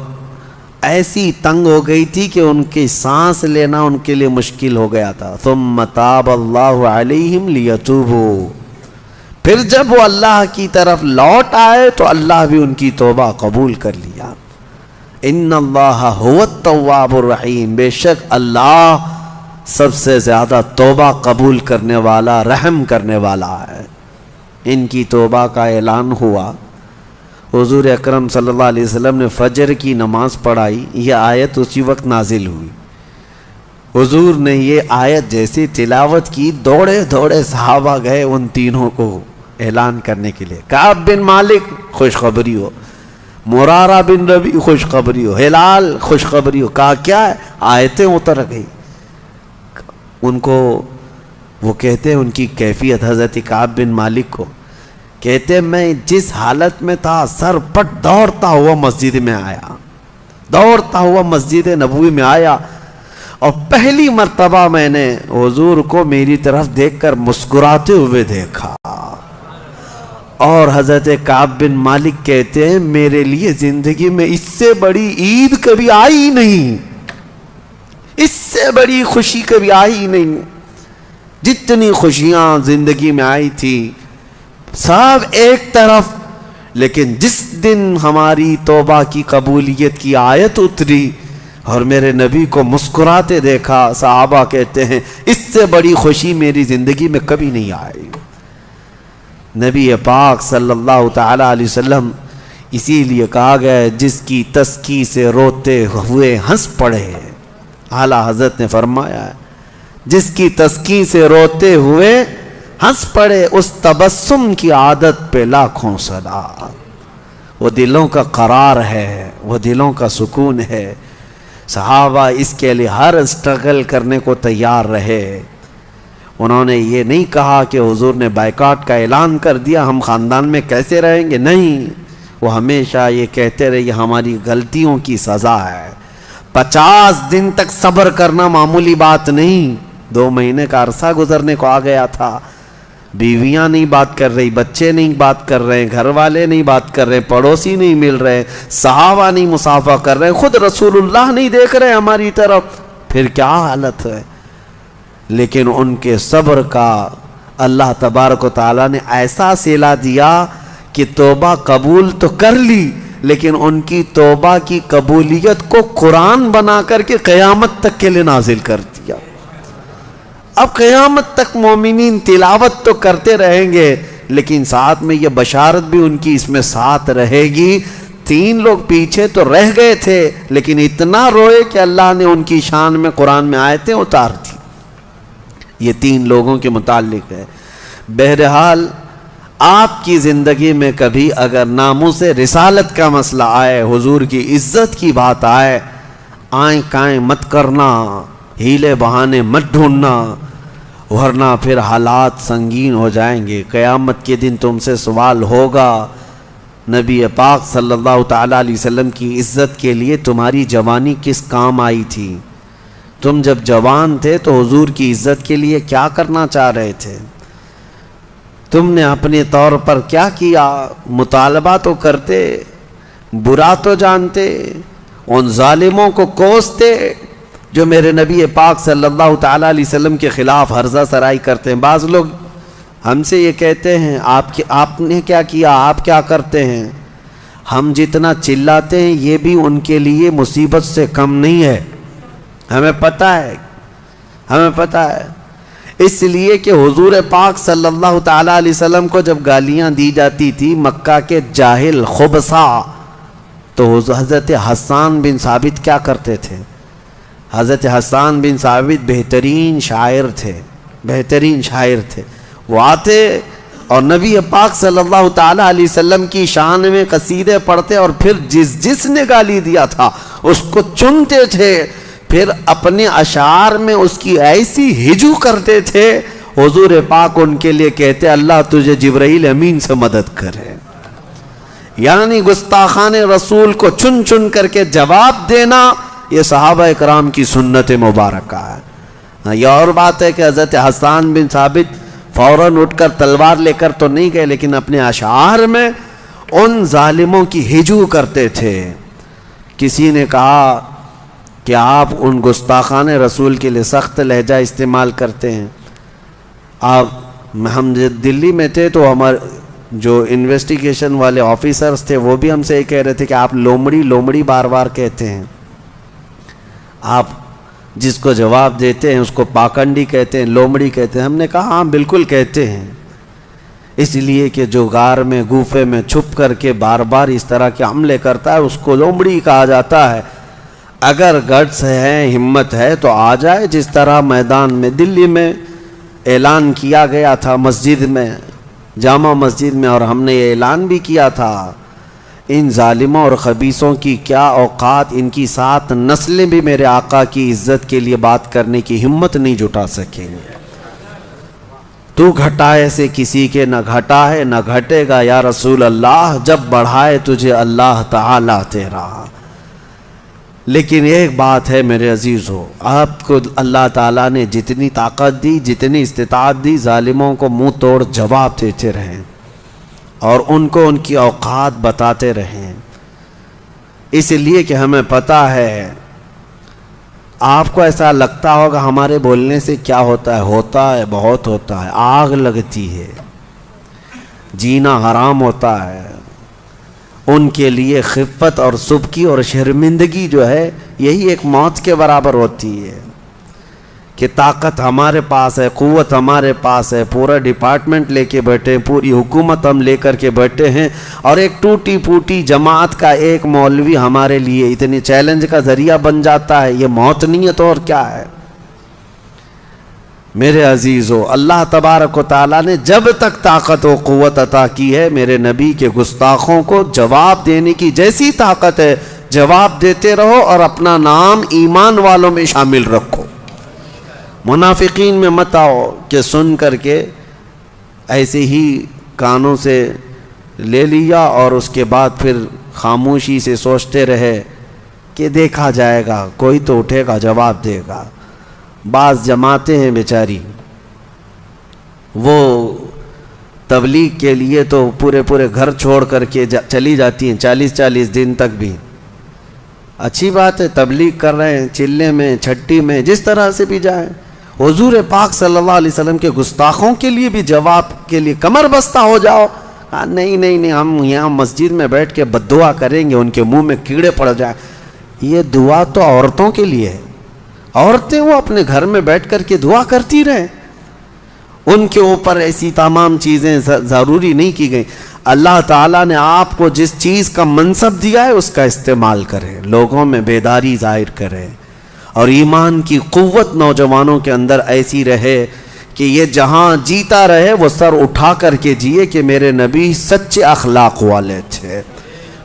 ایسی تنگ ہو گئی تھی کہ ان کی سانس لینا ان کے لیے مشکل ہو گیا تھا. ثُمَّ تَابَ اللَّهُ عَلَيْهِمْ لِيَتُوبُوا، پھر جب وہ اللہ کی طرف لوٹ آئے تو اللہ بھی ان کی توبہ قبول کر لیا. ان اللہ هو التواب الرحیم، بے شک اللہ سب سے زیادہ توبہ قبول کرنے والا، رحم کرنے والا ہے. ان کی توبہ کا اعلان ہوا. حضور اکرم صلی اللہ علیہ وسلم نے فجر کی نماز پڑھائی. یہ آیت اسی وقت نازل ہوئی. حضور نے یہ آیت جیسی تلاوت کی، دوڑے دوڑے صحابہ گئے ان تینوں کو اعلان کرنے کے لیے. کعب بن مالک خوشخبری ہو، مرارہ بن ربی خوشخبری ہو، ہلال خوشخبری ہو. کہا کیا ہے؟ آیتیں اتر گئی. ان کو وہ کہتے ہیں، ان کی کیفیت حضرت کعب بن مالک کو کہتے ہیں، میں جس حالت میں تھا سر پٹ دوڑتا ہوا مسجد میں آیا، دوڑتا ہوا مسجد نبوی میں آیا، اور پہلی مرتبہ میں نے حضور کو میری طرف دیکھ کر مسکراتے ہوئے دیکھا. اور حضرت کعب بن مالک کہتے ہیں، میرے لیے زندگی میں اس سے بڑی عید کبھی آئی ہی نہیں، اس سے بڑی خوشی کبھی آئی ہی نہیں. جتنی خوشیاں زندگی میں آئی تھی سب ایک طرف، لیکن جس دن ہماری توبہ کی قبولیت کی آیت اتری اور میرے نبی کو مسکراتے دیکھا، صحابہ کہتے ہیں اس سے بڑی خوشی میری زندگی میں کبھی نہیں آئی. نبی پاک صلی اللہ تعالی علیہ وسلم اسی لیے کہا گیا جس کی تسکی سے روتے ہوئے ہنس پڑے. اعلیٰ حضرت نے فرمایا ہے جس کی تسکی سے روتے ہوئے ہنس پڑے، اس تبسم کی عادت پہ لاکھوں صلاۃ. وہ دلوں کا قرار ہے، وہ دلوں کا سکون ہے. صحابہ اس کے لیے ہر اسٹرگل کرنے کو تیار رہے. انہوں نے یہ نہیں کہا کہ حضور نے بائیکاٹ کا اعلان کر دیا ہم خاندان میں کیسے رہیں گے، نہیں. وہ ہمیشہ یہ کہتے رہے یہ ہماری غلطیوں کی سزا ہے. 50 دن تک صبر کرنا معمولی بات نہیں. 2 مہینے کا عرصہ گزرنے کو آ گیا تھا. بیویاں نہیں بات کر رہی، بچے نہیں بات کر رہے، گھر والے نہیں بات کر رہے، پڑوسی نہیں مل رہے، صحابہ نہیں مصافحہ کر رہے، خود رسول اللہ نہیں دیکھ رہے ہماری طرف. پھر کیا حالت ہے؟ لیکن ان کے صبر کا اللہ تبارک و تعالیٰ نے ایسا صلہ دیا کہ توبہ قبول تو کر لی، لیکن ان کی توبہ کی قبولیت کو قرآن بنا کر کے قیامت تک کے لیے نازل کر دیا. اب قیامت تک مومنین تلاوت تو کرتے رہیں گے، لیکن ساتھ میں یہ بشارت بھی ان کی اس میں ساتھ رہے گی. 3 لوگ پیچھے تو رہ گئے تھے، لیکن اتنا روئے کہ اللہ نے ان کی شان میں قرآن میں آیتیں اتار دی. یہ 3 لوگوں کے متعلق ہے. بہرحال آپ کی زندگی میں کبھی اگر ناموس رسالت کا مسئلہ آئے، حضور کی عزت کی بات آئے، آئیں کائیں مت کرنا، ہیلے بہانے مت ڈھونڈنا، ورنہ پھر حالات سنگین ہو جائیں گے. قیامت کے دن تم سے سوال ہوگا نبی پاک صلی اللہ تعالیٰ علیہ وسلم کی عزت کے لیے تمہاری جوانی کس کام آئی تھی؟ تم جب جوان تھے تو حضور کی عزت کے لیے کیا کرنا چاہ رہے تھے؟ تم نے اپنے طور پر کیا کیا؟ مطالبہ تو کرتے، برا تو جانتے، ان ظالموں کو کوستے جو میرے نبی پاک صلی اللہ تعالیٰ علیہ وسلم کے خلاف ہرزہ سرائی کرتے ہیں. بعض لوگ ہم سے یہ کہتے ہیں آپ نے کیا کیا، آپ کیا کرتے ہیں؟ ہم جتنا چلاتے ہیں یہ بھی ان کے لیے مصیبت سے کم نہیں ہے. ہمیں پتہ ہے، ہمیں پتہ ہے. اس لیے کہ حضور پاک صلی اللہ تعالیٰ علیہ وسلم کو جب گالیاں دی جاتی تھی مکہ کے جاہل خبثا، تو حضرت حسان بن ثابت کیا کرتے تھے؟ حضرت حسان بن ثابت بہترین شاعر تھے، بہترین شاعر تھے. وہ آتے اور نبی پاک صلی اللہ تعالیٰ علیہ وسلم کی شان میں قصیدے پڑھتے، اور پھر جس نے گالی دیا تھا اس کو چنتے تھے، پھر اپنے اشعار میں اس کی ایسی ہجو کرتے تھے، حضور پاک ان کے لیے کہتے اللہ تجھے جبرائیل امین سے مدد کرے. یعنی گستاخان رسول کو چن چن کر کے جواب دینا یہ صحابہ اکرام کی سنت مبارکہ ہے. یہ اور بات ہے کہ حضرت حسان بن ثابت فوراً اٹھ کر تلوار لے کر تو نہیں گئے، لیکن اپنے اشعار میں ان ظالموں کی ہجو کرتے تھے. کسی نے کہا کہ آپ ان گستاخان رسول کے لیے سخت لہجہ استعمال کرتے ہیں. ہم دلی میں تھے تو ہمارے جو انویسٹیگیشن والے آفیسرز تھے وہ بھی ہم سے یہ کہہ رہے تھے کہ آپ لومڑی لومڑی بار بار کہتے ہیں، آپ جس کو جواب دیتے ہیں اس کو پاکنڈی کہتے ہیں، لومڑی کہتے ہیں. ہم نے کہا ہاں بالکل کہتے ہیں، اس لیے کہ جو غار میں گوفے میں چھپ کر کے بار بار اس طرح کے حملے کرتا ہے اس کو لومڑی کہا جاتا ہے. اگر گٹس ہے، ہمت ہے تو آ جائے، جس طرح میدان میں دلی میں اعلان کیا گیا تھا مسجد میں، جامع مسجد میں، اور ہم نے یہ اعلان بھی کیا تھا ان ظالموں اور خبیثوں کی کیا اوقات، ان کی 7 نسلیں بھی میرے آقا کی عزت کے لیے بات کرنے کی ہمت نہیں جٹا سکیں گے. تو گھٹائے سے کسی کے نہ گھٹا ہے نہ گھٹے گا یا رسول اللہ، جب بڑھائے تجھے اللہ تعالیٰ تیرا. لیکن ایک بات ہے میرے عزیزو، آپ کو اللہ تعالیٰ نے جتنی طاقت دی، جتنی استطاعت دی، ظالموں کو منہ توڑ جواب دیتے رہیں اور ان کو ان کی اوقات بتاتے رہیں. اس لیے کہ ہمیں پتہ ہے، آپ کو ایسا لگتا ہوگا ہمارے بولنے سے کیا ہوتا ہے بہت ہوتا ہے. آگ لگتی ہے، جینا حرام ہوتا ہے. ان کے لیے خفت اور سبکی اور شرمندگی جو ہے یہی ایک موت کے برابر ہوتی ہے. کہ طاقت ہمارے پاس ہے، قوت ہمارے پاس ہے، پورا ڈپارٹمنٹ لے کے بیٹھے ہیں، پوری حکومت ہم لے کر کے بیٹھے ہیں، اور ایک ٹوٹی پھوٹی جماعت کا ایک مولوی ہمارے لیے اتنی چیلنج کا ذریعہ بن جاتا ہے. یہ موت نہیں ہے تو اور کیا ہے؟ میرے عزیزو، اللہ تبارک و تعالیٰ نے جب تک طاقت و قوت عطا کی ہے، میرے نبی کے گستاخوں کو جواب دینے کی جیسی طاقت ہے، جواب دیتے رہو اور اپنا نام ایمان والوں میں شامل رکھو. منافقین میں مت آؤ کہ سن کر کے ایسے ہی کانوں سے لے لیا اور اس کے بعد پھر خاموشی سے سوچتے رہے کہ دیکھا جائے گا، کوئی تو اٹھے گا جواب دے گا. بعض جماعتیں ہیں بیچاری، وہ تبلیغ کے لیے تو پورے گھر چھوڑ کر کے چلی جاتی ہیں 40 دن تک بھی. اچھی بات ہے، تبلیغ کر رہے ہیں، چلے میں چھٹی میں جس طرح سے بھی جائیں. حضور پاک صلی اللہ علیہ وسلم کے گستاخوں کے لیے بھی جواب کے لیے کمر بستہ ہو جاؤ. نہیں ہم یہاں مسجد میں بیٹھ کے بد دعا کریں گے، ان کے منہ میں کیڑے پڑ جائیں. یہ دعا تو عورتوں کے لیے ہے. عورتیں وہ اپنے گھر میں بیٹھ کر کے دعا کرتی رہیں، ان کے اوپر ایسی تمام چیزیں ضروری نہیں کی گئیں. اللہ تعالیٰ نے آپ کو جس چیز کا منصب دیا ہے اس کا استعمال کریں، لوگوں میں بیداری ظاہر کریں، اور ایمان کی قوت نوجوانوں کے اندر ایسی رہے کہ یہ جہاں جیتا رہے وہ سر اٹھا کر کے جیے کہ میرے نبی سچے اخلاق والے تھے.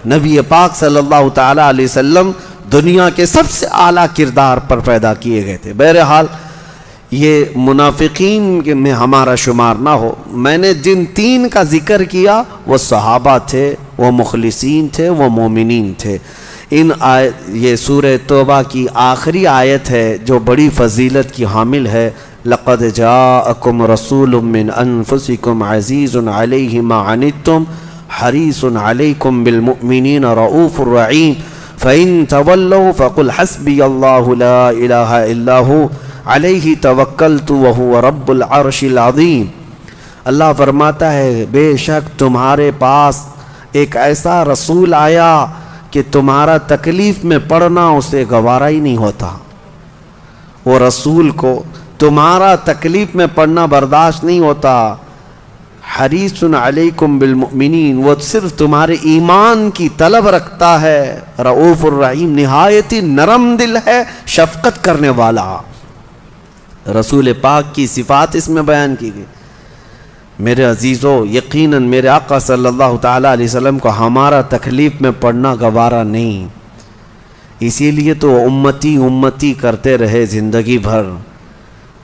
نبی پاک صلی اللہ تعالیٰ علیہ وسلم دنیا کے سب سے اعلیٰ کردار پر پیدا کیے گئے تھے. بہرحال یہ منافقین میں ہمارا شمار نہ ہو. میں نے جن 3 کا ذکر کیا وہ صحابہ تھے، وہ مخلصین تھے، وہ مومنین تھے. یہ سورہ توبہ کی آخری آیت ہے جو بڑی فضیلت کی حامل ہے. لقد جاءکم رسول من انفسکم عزیز علیہ ما عنتم حریص علیکم بالمؤمنین رؤوف الرحیم فَإِن تَوَلَّوْا فَقُلْ حَسْبِيَ اللَّهُ لَا إِلَهَ إِلَّا هُوَ عَلَيْهِ تَوَكَّلْتُ وَهُوَ رَبُّ الْعَرْشِ الْعَظِيمِ. اللہ فرماتا ہے بے شک تمہارے پاس ایک ایسا رسول آیا کہ تمہارا تکلیف میں پڑنا اسے گوارا ہی نہیں ہوتا. وہ رسول کو تمہارا تکلیف میں پڑنا برداشت نہیں ہوتا. حریص علیکم بالمؤمنین، وہ صرف تمہارے ایمان کی طلب رکھتا ہے. رؤوف الرحیم، نہایت نرم دل ہے، شفقت کرنے والا. رسول پاک کی صفات اس میں بیان کی گئی. میرے عزیزو، یقیناً میرے آقا صلی اللہ تعالیٰ علیہ وسلم کو ہمارا تکلیف میں پڑنا گوارا نہیں. اسی لیے تو امتی امتی کرتے رہے زندگی بھر۔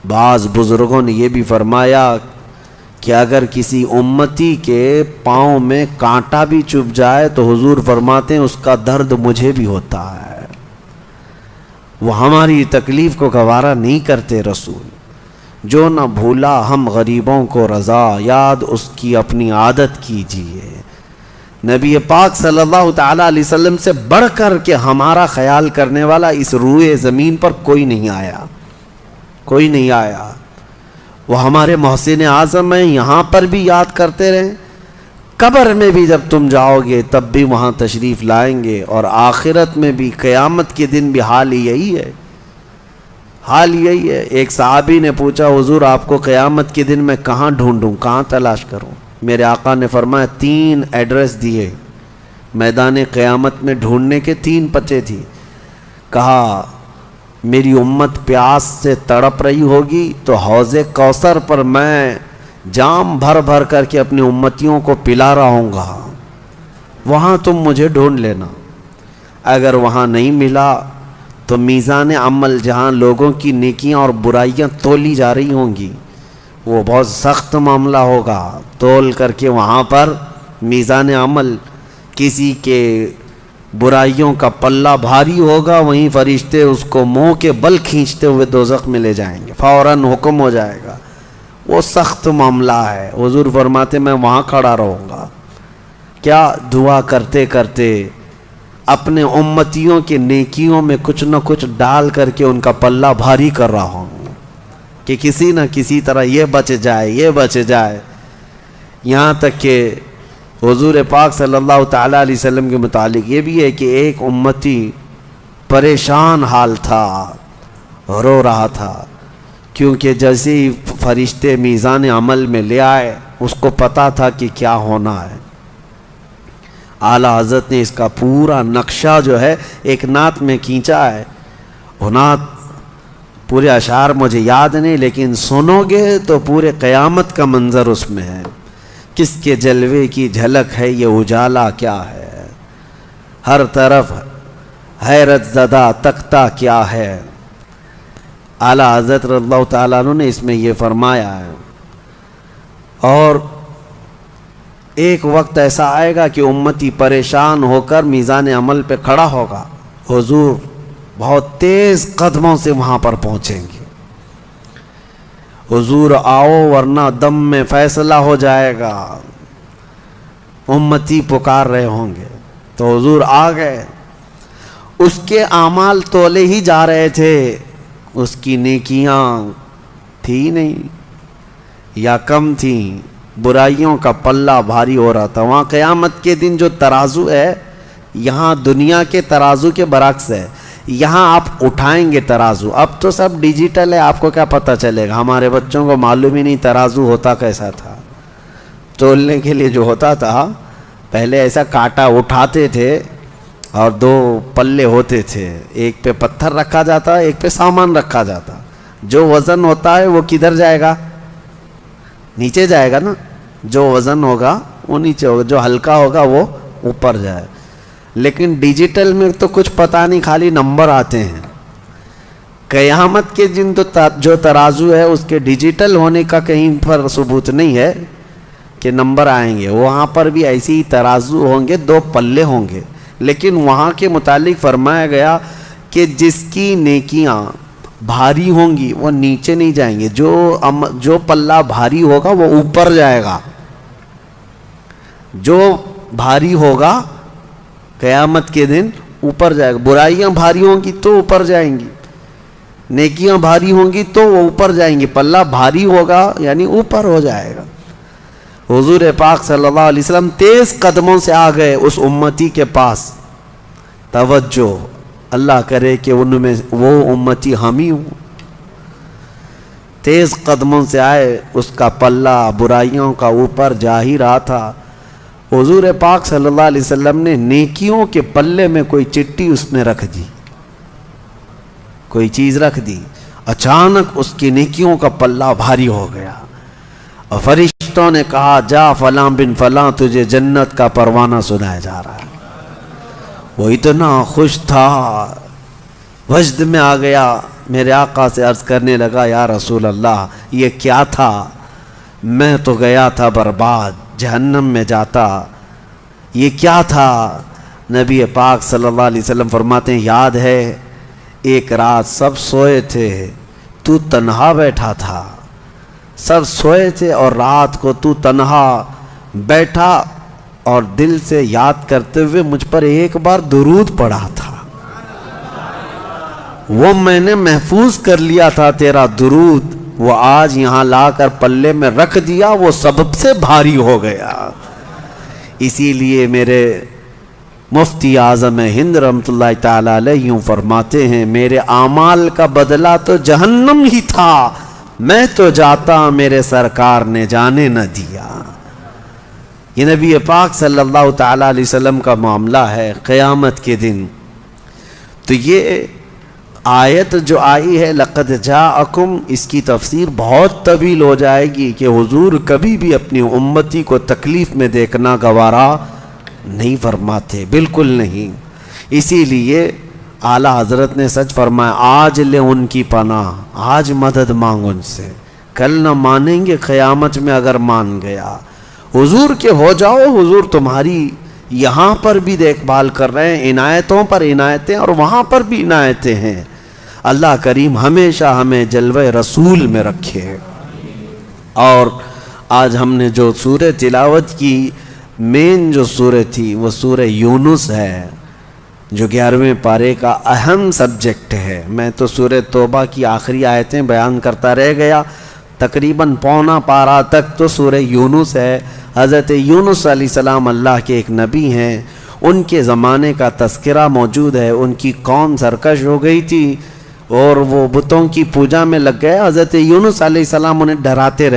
بعض بزرگوں نے یہ بھی فرمایا کہ اگر کسی امتی کے پاؤں میں کانٹا بھی چبھ جائے تو حضور فرماتے ہیں اس کا درد مجھے بھی ہوتا ہے۔ وہ ہماری تکلیف کو گوارا نہیں کرتے رسول۔ جو نہ بھولا ہم غریبوں کو رضا، یاد اس کی اپنی عادت کیجیے۔ نبی پاک صلی اللہ تعالیٰ علیہ وسلم سے بڑھ کر کے ہمارا خیال کرنے والا اس روئے زمین پر کوئی نہیں آیا، کوئی نہیں آیا۔ وہ ہمارے محسن اعظم ہیں، یہاں پر بھی یاد کرتے رہیں، قبر میں بھی جب تم جاؤ گے تب بھی وہاں تشریف لائیں گے، اور آخرت میں بھی، قیامت کے دن بھی حال یہی ہے، حال یہی ہے۔ ایک صحابی نے پوچھا حضور آپ کو قیامت کے دن میں کہاں ڈھونڈوں، کہاں تلاش کروں؟ میرے آقا نے فرمایا 3 ایڈریس دیے، میدان قیامت میں ڈھونڈنے کے 3 پتے تھی۔ کہا میری امت پیاس سے تڑپ رہی ہوگی تو حوض کوثر پر میں جام بھر بھر کر کے اپنی امتیوں کو پلا رہا ہوں گا، وہاں تم مجھے ڈھونڈ لینا۔ اگر وہاں نہیں ملا تو میزان عمل جہاں لوگوں کی نیکیاں اور برائیاں تولی جا رہی ہوں گی، وہ بہت سخت معاملہ ہوگا۔ تول کر کے وہاں پر میزان عمل کسی کے برائیوں کا پلہ بھاری ہوگا، وہیں فرشتے اس کو منہ کے بل کھینچتے ہوئے دوزخ میں لے جائیں گے، فوراً حکم ہو جائے گا۔ وہ سخت معاملہ ہے۔ حضور فرماتے میں وہاں کھڑا رہوں گا، کیا دعا کرتے کرتے اپنے امتیوں کے نیکیوں میں کچھ نہ کچھ ڈال کر کے ان کا پلہ بھاری کر رہا ہوں کہ کسی نہ کسی طرح یہ بچ جائے، یہ بچ جائے۔ یہاں تک کہ حضور پاک صلی اللہ تعالیٰ علیہ وسلم کے متعلق یہ بھی ہے کہ ایک امتی پریشان حال تھا، رو رہا تھا، کیونکہ جیسے ہی فرشتے میزان عمل میں لے آئے اس کو پتا تھا کہ کیا ہونا ہے۔ اعلیٰ حضرت نے اس کا پورا نقشہ جو ہے ایک نعت میں کھینچا ہے۔ وہ نعت پورے اشعار مجھے یاد نہیں، لیکن سنو گے تو پورے قیامت کا منظر اس میں ہے۔ کس کے جلوے کی جھلک ہے یہ اجالا کیا ہے، ہر طرف حیرت زدہ تختہ کیا ہے۔ اعلیٰ حضرت رضی اللہ تعالیٰ عنہ نے اس میں یہ فرمایا ہے۔ اور ایک وقت ایسا آئے گا کہ امتی پریشان ہو کر میزان عمل پہ کھڑا ہوگا، حضور بہت تیز قدموں سے وہاں پر پہنچیں گے، حضور آؤ ورنہ دم میں فیصلہ ہو جائے گا۔ امتی پکار رہے ہوں گے تو حضور آ گئے۔ اس کے اعمال تولے ہی جا رہے تھے، اس کی نیکیاں تھی نہیں یا کم تھیں، برائیوں کا پلہ بھاری ہو رہا تھا۔ وہاں قیامت کے دن جو ترازو ہے، یہاں دنیا کے ترازو کے برعکس ہے۔ یہاں آپ اٹھائیں گے ترازو، اب تو سب ڈیجیٹل ہے، آپ کو کیا پتہ چلے گا؟ ہمارے بچوں کو معلوم ہی نہیں ترازو ہوتا کیسا تھا۔ تولنے کے لیے جو ہوتا تھا پہلے ایسا کانٹا اٹھاتے تھے اور 2 پلے ہوتے تھے، ایک پہ پتھر رکھا جاتا، ایک پہ سامان رکھا جاتا۔ جو وزن ہوتا ہے وہ کدھر جائے گا؟ نیچے جائے گا نا۔ جو وزن ہوگا وہ نیچے ہوگا، جو ہلکا ہوگا وہ اوپر جائے۔ لیکن ڈیجیٹل میں تو کچھ پتہ نہیں، خالی نمبر آتے ہیں۔ قیامت کے دن تو جو ترازو ہے اس کے ڈیجیٹل ہونے کا کہیں پر ثبوت نہیں ہے کہ نمبر آئیں گے۔ وہاں پر بھی ایسے ہی ترازو ہوں گے، 2 پلے ہوں گے، لیکن وہاں کے متعلق فرمایا گیا کہ جس کی نیکیاں بھاری ہوں گی وہ نیچے نہیں جائیں گے، جو پلہ بھاری ہوگا وہ اوپر جائے گا۔ جو بھاری ہوگا قیامت کے دن اوپر جائے گا۔ برائیاں بھاری ہوں گی تو اوپر جائیں گی، نیکیاں بھاری ہوں گی تو وہ اوپر جائیں گی، پلہ بھاری ہوگا یعنی اوپر ہو جائے گا۔ حضور پاک صلی اللہ علیہ وسلم تیز قدموں سے آ گئے اس امتی کے پاس۔ توجہ، اللہ کرے کہ ان میں وہ امتی ہم ہی ہوں۔ تیز قدموں سے آئے، اس کا پلہ برائیوں کا اوپر جا ہی رہا تھا۔ حضور پاک صلی اللہ علیہ وسلم نے نیکیوں کے پلے میں کوئی چٹی اس میں رکھ دی، کوئی چیز رکھ دی۔ اچانک اس کی نیکیوں کا پلہ بھاری ہو گیا، اور فرشتوں نے کہا جا فلاں بن فلاں، تجھے جنت کا پروانہ سنایا جا رہا ہے۔ وہ اتنا خوش تھا وجد میں آ گیا، میرے آقا سے عرض کرنے لگا یا رسول اللہ یہ کیا تھا؟ میں تو گیا تھا برباد، جہنم میں جاتا، یہ کیا تھا؟ نبی پاک صلی اللہ علیہ وسلم فرماتے ہیں یاد ہے ایک رات سب سوئے تھے، تو تنہا بیٹھا تھا، سب سوئے تھے اور رات کو تو تنہا بیٹھا اور دل سے یاد کرتے ہوئے مجھ پر ایک بار درود پڑھا تھا، وہ میں نے محفوظ کر لیا تھا تیرا درود، وہ آج یہاں لا کر پلے میں رکھ دیا، وہ سبب سے بھاری ہو گیا۔ اسی لیے میرے مفتی اعظم ہند رحمۃ اللہ تعالی علیہ یوں فرماتے ہیں میرے اعمال کا بدلہ تو جہنم ہی تھا، میں تو جاتا میرے سرکار نے جانے نہ دیا۔ یہ نبی پاک صلی اللہ تعالی علیہ وسلم کا معاملہ ہے قیامت کے دن۔ تو یہ آیت جو آئی ہے لقد جاءکم، اس کی تفسیر بہت طویل ہو جائے گی کہ حضور کبھی بھی اپنی امتی کو تکلیف میں دیکھنا گوارا نہیں فرماتے، بالکل نہیں۔ اسی لیے اعلیٰ حضرت نے سچ فرمایا آج لے ان کی پناہ، آج مدد مانگ ان سے، کل نہ مانیں گے قیامت میں اگر مان گیا۔ حضور کے ہو جاؤ، حضور تمہاری یہاں پر بھی دیکھ بھال کر رہے ہیں، عنایتوں پر عنایتیں اور وہاں پر بھی عنایتیں ہیں۔ اللہ کریم ہمیشہ ہمیں جلوہ رسول میں رکھے۔ اور آج ہم نے جو سورہ تلاوت کی، مین جو سورہ تھی وہ سورہ یونس ہے، جو 11ویں پارے کا اہم سبجیکٹ ہے۔ میں تو سورہ توبہ کی آخری آیتیں بیان کرتا رہ گیا، تقریباً پونا پارہ تک تو سورہ یونس ہے۔ حضرت یونس علیہ السلام اللہ کے ایک نبی ہیں، ان کے زمانے کا تذکرہ موجود ہے۔ ان کی قوم سرکش ہو گئی تھی اور وہ بتوں کی پوجا میں لگ گئے۔ حضرت یونس علیہ السلام انہیں ڈراتے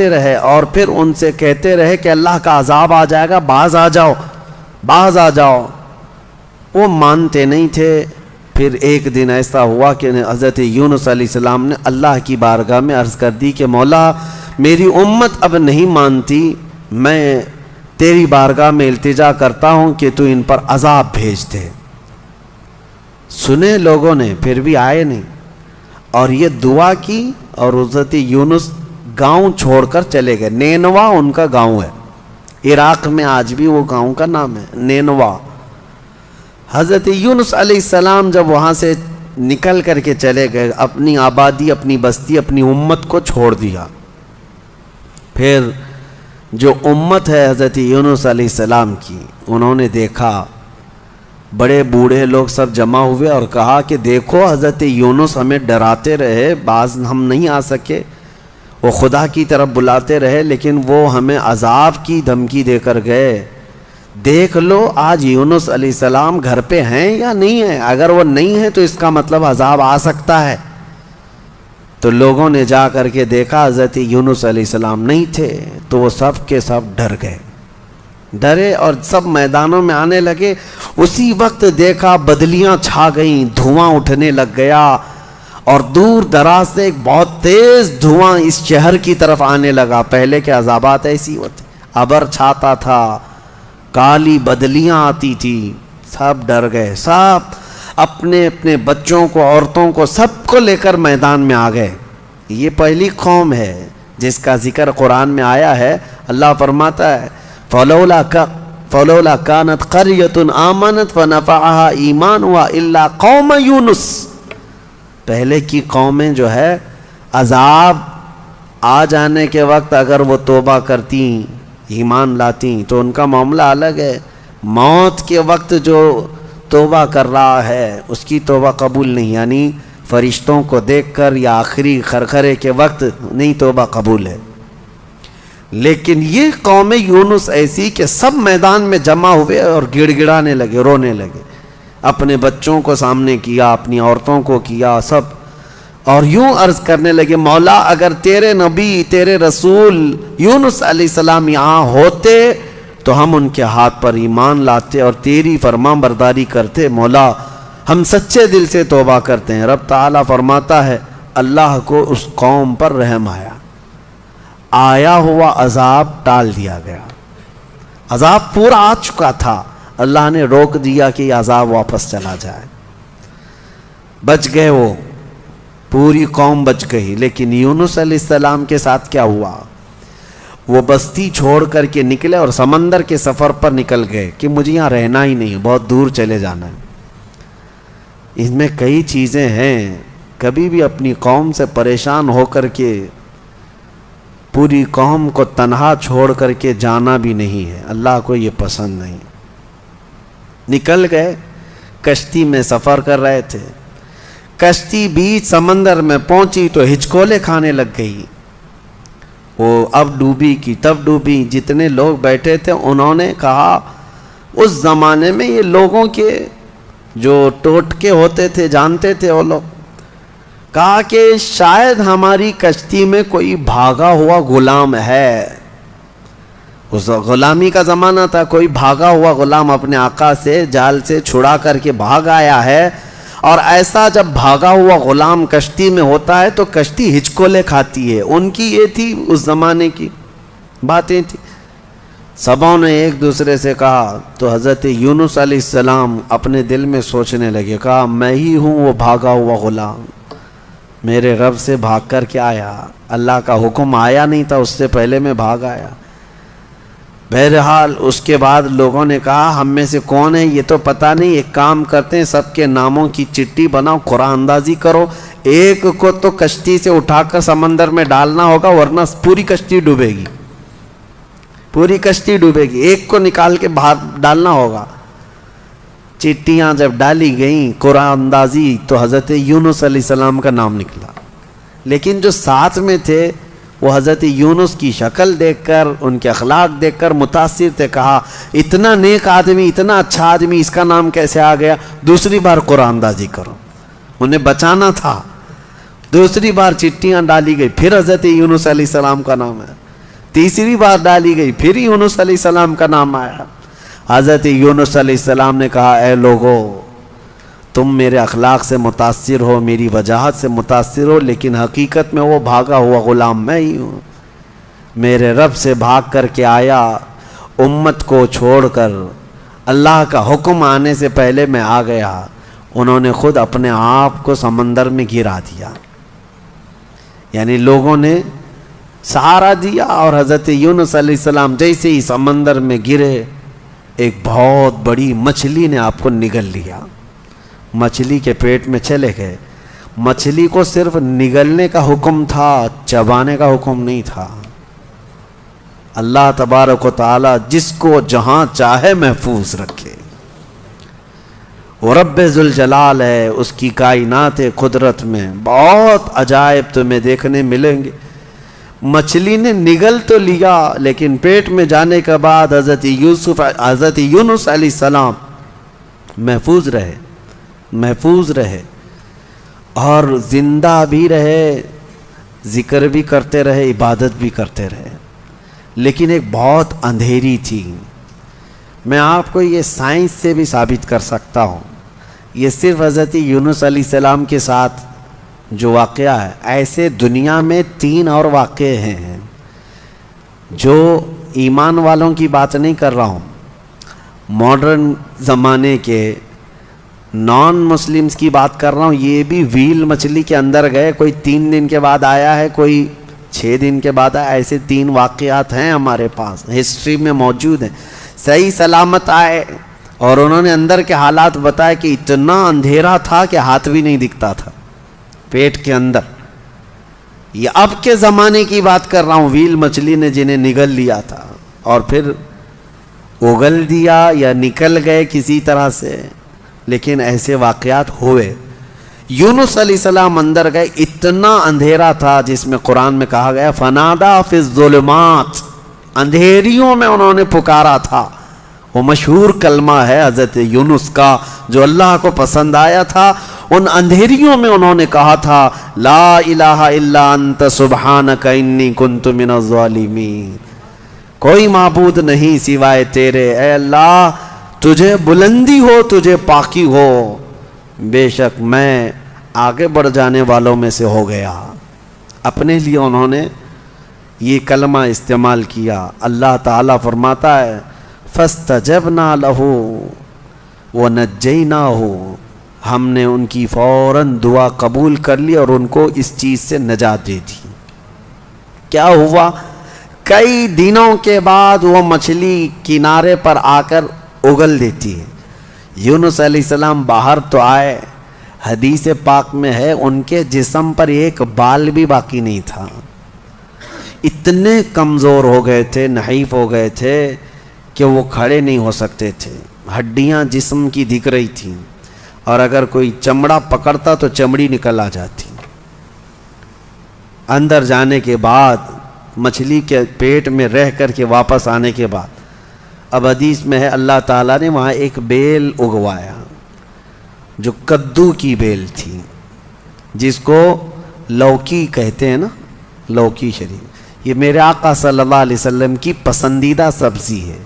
رہے اور پھر ان سے کہتے رہے کہ اللہ کا عذاب آ جائے گا، باز آ جاؤ۔ وہ مانتے نہیں تھے۔ پھر ایک دن ایسا ہوا کہ حضرت یونس علیہ السلام نے اللہ کی بارگاہ میں عرض کر دی کہ مولا میری امت اب نہیں مانتی، میں تیری بارگاہ میں التجا کرتا ہوں کہ تو ان پر عذاب بھیج دے۔ سنے لوگوں نے، پھر بھی آئے نہیں، اور یہ دعا کی اور حضرت یونس گاؤں چھوڑ کر چلے گئے۔ نینوا ان کا گاؤں ہے، عراق میں آج بھی وہ گاؤں کا نام ہے نینوا۔ حضرت یونس علیہ السلام جب وہاں سے نکل کر کے چلے گئے، اپنی آبادی، اپنی بستی، اپنی امت کو چھوڑ دیا۔ پھر جو امت ہے حضرت یونس علیہ السلام کی، انہوں نے دیکھا بڑے بوڑھے لوگ سب جمع ہوئے اور کہا کہ دیکھو حضرت یونس ہمیں ڈراتے رہے، بعض ہم نہیں آ سکے، وہ خدا کی طرف بلاتے رہے لیکن وہ ہمیں عذاب کی دھمکی دے کر گئے، دیکھ لو آج یونس علیہ السلام گھر پہ ہیں یا نہیں ہیں، اگر وہ نہیں ہیں تو اس کا مطلب عذاب آ سکتا ہے۔ تو لوگوں نے جا کر کے دیکھا حضرت یونس علیہ السلام نہیں تھے، تو وہ سب کے سب ڈرے اور سب میدانوں میں آنے لگے۔ اسی وقت دیکھا بدلیاں چھا گئیں، دھواں اٹھنے لگ گیا اور دور دراز سے ایک بہت تیز دھواں اس شہر کی طرف آنے لگا۔ پہلے کے عذابات ایسی ہوتے، ابر چھاتا تھا، کالی بدلیاں آتی تھی، سب ڈر گئے، سب اپنے اپنے بچوں کو، عورتوں کو، سب کو لے کر میدان میں آ گئے۔ یہ پہلی قوم ہے جس کا ذکر قرآن میں آیا ہے۔ اللہ فرماتا ہے فَلَوْلَا كَانَتْ قَرْيَةٌ آمَنَتْ فَنَفَعَهَا إِيمَانُهَا إِلَّا قَوْمَ یونس۔ پہلے کی قومیں جو ہے عذاب آ جانے کے وقت اگر وہ توبہ کرتی، ایمان لاتی تو ان کا معاملہ الگ ہے۔ موت کے وقت جو توبہ کر رہا ہے اس کی توبہ قبول نہیں، یعنی فرشتوں کو دیکھ کر یا آخری خرخرے کے وقت نہیں توبہ قبول ہے۔ لیکن یہ قوم یونس ایسی کہ سب میدان میں جمع ہوئے اور گڑ گڑانے لگے، رونے لگے، اپنے بچوں کو سامنے کیا، اپنی عورتوں کو کیا، سب، اور یوں عرض کرنے لگے مولا اگر تیرے نبی، تیرے رسول یونس علیہ السلام یہاں ہوتے تو ہم ان کے ہاتھ پر ایمان لاتے اور تیری فرمان برداری کرتے، مولا ہم سچے دل سے توبہ کرتے ہیں۔ رب تعالیٰ فرماتا ہے اللہ کو اس قوم پر رحم آیا ہوا عذاب ٹال دیا گیا، عذاب پورا آ چکا تھا، اللہ نے روک دیا کہ یہ عذاب واپس چلا جائے۔ بچ گئے، وہ پوری قوم بچ گئی. لیکن یونس علیہ السلام کے ساتھ کیا ہوا؟ وہ بستی چھوڑ کر کے نکلے اور سمندر کے سفر پر نکل گئے کہ مجھے یہاں رہنا ہی نہیں، بہت دور چلے جانا ہے. اس میں کئی چیزیں ہیں. کبھی بھی اپنی قوم سے پریشان ہو کر کے پوری قوم کو تنہا چھوڑ کر کے جانا بھی نہیں ہے، اللہ کو یہ پسند نہیں. نکل گئے، کشتی میں سفر کر رہے تھے. کشتی بیچ سمندر میں پہنچی تو ہچکولے کھانے لگ گئی. وہ اب ڈوبی کی تب ڈوبی. جتنے لوگ بیٹھے تھے انہوں نے کہا، اس زمانے میں یہ لوگوں کے جو ٹوٹکے ہوتے تھے جانتے تھے وہ لوگ، کہا کہ شاید ہماری کشتی میں کوئی بھاگا ہوا غلام ہے. اس غلامی کا زمانہ تھا. کوئی بھاگا ہوا غلام اپنے آقا سے جال سے چھڑا کر کے بھاگ آیا ہے. اور ایسا جب بھاگا ہوا غلام کشتی میں ہوتا ہے تو کشتی ہچکولے کھاتی ہے. ان کی یہ تھی اس زمانے کی باتیں تھی. سبوں نے ایک دوسرے سے کہا تو حضرت یونس علیہ السلام اپنے دل میں سوچنے لگے. کہا میں ہی ہوں وہ بھاگا ہوا غلام، میرے رب سے بھاگ کر کے آیا. اللہ کا حکم آیا نہیں تھا، اس سے پہلے میں بھاگ آیا. بہرحال اس کے بعد لوگوں نے کہا ہم میں سے کون ہے یہ تو پتہ نہیں، ایک کام کرتے ہیں سب کے ناموں کی چٹھی بناؤ، قرآن اندازی کرو، ایک کو تو کشتی سے اٹھا کر سمندر میں ڈالنا ہوگا ورنہ پوری کشتی ڈوبے گی. پوری کشتی ڈوبے گی، ایک کو نکال کے باہر ڈالنا ہوگا. چٹیاں جب ڈالی گئیں قرآن اندازی تو حضرت یونس علیہ السلام کا نام نکلا. لیکن جو ساتھ میں تھے وہ حضرت یونس کی شکل دیکھ کر، ان کے اخلاق دیکھ کر متاثر تھے. کہا اتنا نیک آدمی، اتنا اچھا آدمی، اس کا نام کیسے آ گیا؟ دوسری بار قرآن اندازی کرو. انہیں بچانا تھا. دوسری بار چٹیاں ڈالی گئی، پھر حضرت یونس علیہ السلام کا نام ہے. تیسری بار ڈالی گئی، پھر یونس علیہ السلام کا نام آیا. حضرت یونس علیہ السلام نے کہا اے لوگو، تم میرے اخلاق سے متاثر ہو، میری وجاہت سے متاثر ہو، لیکن حقیقت میں وہ بھاگا ہوا غلام میں ہی ہوں. میرے رب سے بھاگ کر کے آیا، امت کو چھوڑ کر. اللہ کا حکم آنے سے پہلے میں آ گیا. انہوں نے خود اپنے آپ کو سمندر میں گرا دیا. یعنی لوگوں نے سہارا دیا اور حضرت یونس علیہ السلام جیسے ہی سمندر میں گرے، ایک بہت بڑی مچھلی نے آپ کو نگل لیا. مچھلی کے پیٹ میں چلے گئے. مچھلی کو صرف نگلنے کا حکم تھا، چبانے کا حکم نہیں تھا. اللہ تبارک و تعالی جس کو جہاں چاہے محفوظ رکھے. وہ رب ذوالجلال ہے، اس کی کائنات قدرت میں بہت عجائب تمہیں دیکھنے ملیں گے. مچھلی نے نگل تو لیا لیکن پیٹ میں جانے کے بعد حضرت یونس علیہ السلام محفوظ رہے اور زندہ بھی رہے، ذکر بھی کرتے رہے، عبادت بھی کرتے رہے. لیکن ایک بہت اندھیری تھی. میں آپ کو یہ سائنس سے بھی ثابت کر سکتا ہوں. یہ صرف حضرت یونس علیہ السلام کے ساتھ جو واقعہ ہے، ایسے دنیا میں 3 اور واقعے ہیں. جو ایمان والوں کی بات نہیں کر رہا ہوں، ماڈرن زمانے کے نان مسلمز کی بات کر رہا ہوں. یہ بھی ویل مچھلی کے اندر گئے، کوئی 3 دن کے بعد آیا ہے، کوئی 6 دن کے بعد آیا. ایسے 3 واقعات ہیں ہمارے پاس، ہسٹری میں موجود ہیں. صحیح سلامت آئے اور انہوں نے اندر کے حالات بتائے کہ اتنا اندھیرا تھا کہ ہاتھ بھی نہیں دکھتا تھا پیٹ کے اندر. یہ اب کے زمانے کی بات کر رہا ہوں. ویل مچھلی نے جنہیں نگل لیا تھا اور پھر اگل دیا یا نکل گئے کسی طرح سے، لیکن ایسے واقعات ہوئے. یونس علیہ السلام اندر گئے، اتنا اندھیرا تھا جس میں قرآن میں کہا گیا فنادا فی الظلمات، اندھیریوں میں انہوں نے پکارا تھا. وہ مشہور کلمہ ہے حضرت یونس کا جو اللہ کو پسند آیا تھا. ان اندھیریوں میں انہوں نے کہا تھا لا الہ الا انت سبحانک انی کنت من الظالمین، کوئی معبود نہیں سوائے تیرے، اے اللہ تجھے بلندی ہو، تجھے پاکی ہو، بے شک میں آگے بڑھ جانے والوں میں سے ہو گیا. اپنے لیے انہوں نے یہ کلمہ استعمال کیا. اللہ تعالیٰ فرماتا ہے فَاسْتَجَبْنَا لَهُ وَنَجَّيْنَاهُ، ہم نے ان کی فوراً دعا قبول کر لی اور ان کو اس چیز سے نجات دے دی۔ کیا ہوا؟ کئی دنوں کے بعد وہ مچھلی کنارے پر آ کر اگل دیتی ہے۔ یونس علیہ السلام باہر تو آئے، حدیث پاک میں ہے ان کے جسم پر ایک بال بھی باقی نہیں تھا، اتنے کمزور ہو گئے تھے، نحیف ہو گئے تھے کہ وہ کھڑے نہیں ہو سکتے تھے، ہڈیاں جسم کی دکھ رہی تھیں، اور اگر کوئی چمڑا پکڑتا تو چمڑی نکل آ جاتی۔ اندر جانے کے بعد، مچھلی کے پیٹ میں رہ کر کے واپس آنے کے بعد، اب حدیث میں ہے اللہ تعالیٰ نے وہاں ایک بیل اگوایا جو کدو کی بیل تھی، جس کو لوکی کہتے ہیں نا، لوکی شریف۔ یہ میرے آقا صلی اللہ علیہ وسلم کی پسندیدہ سبزی ہے،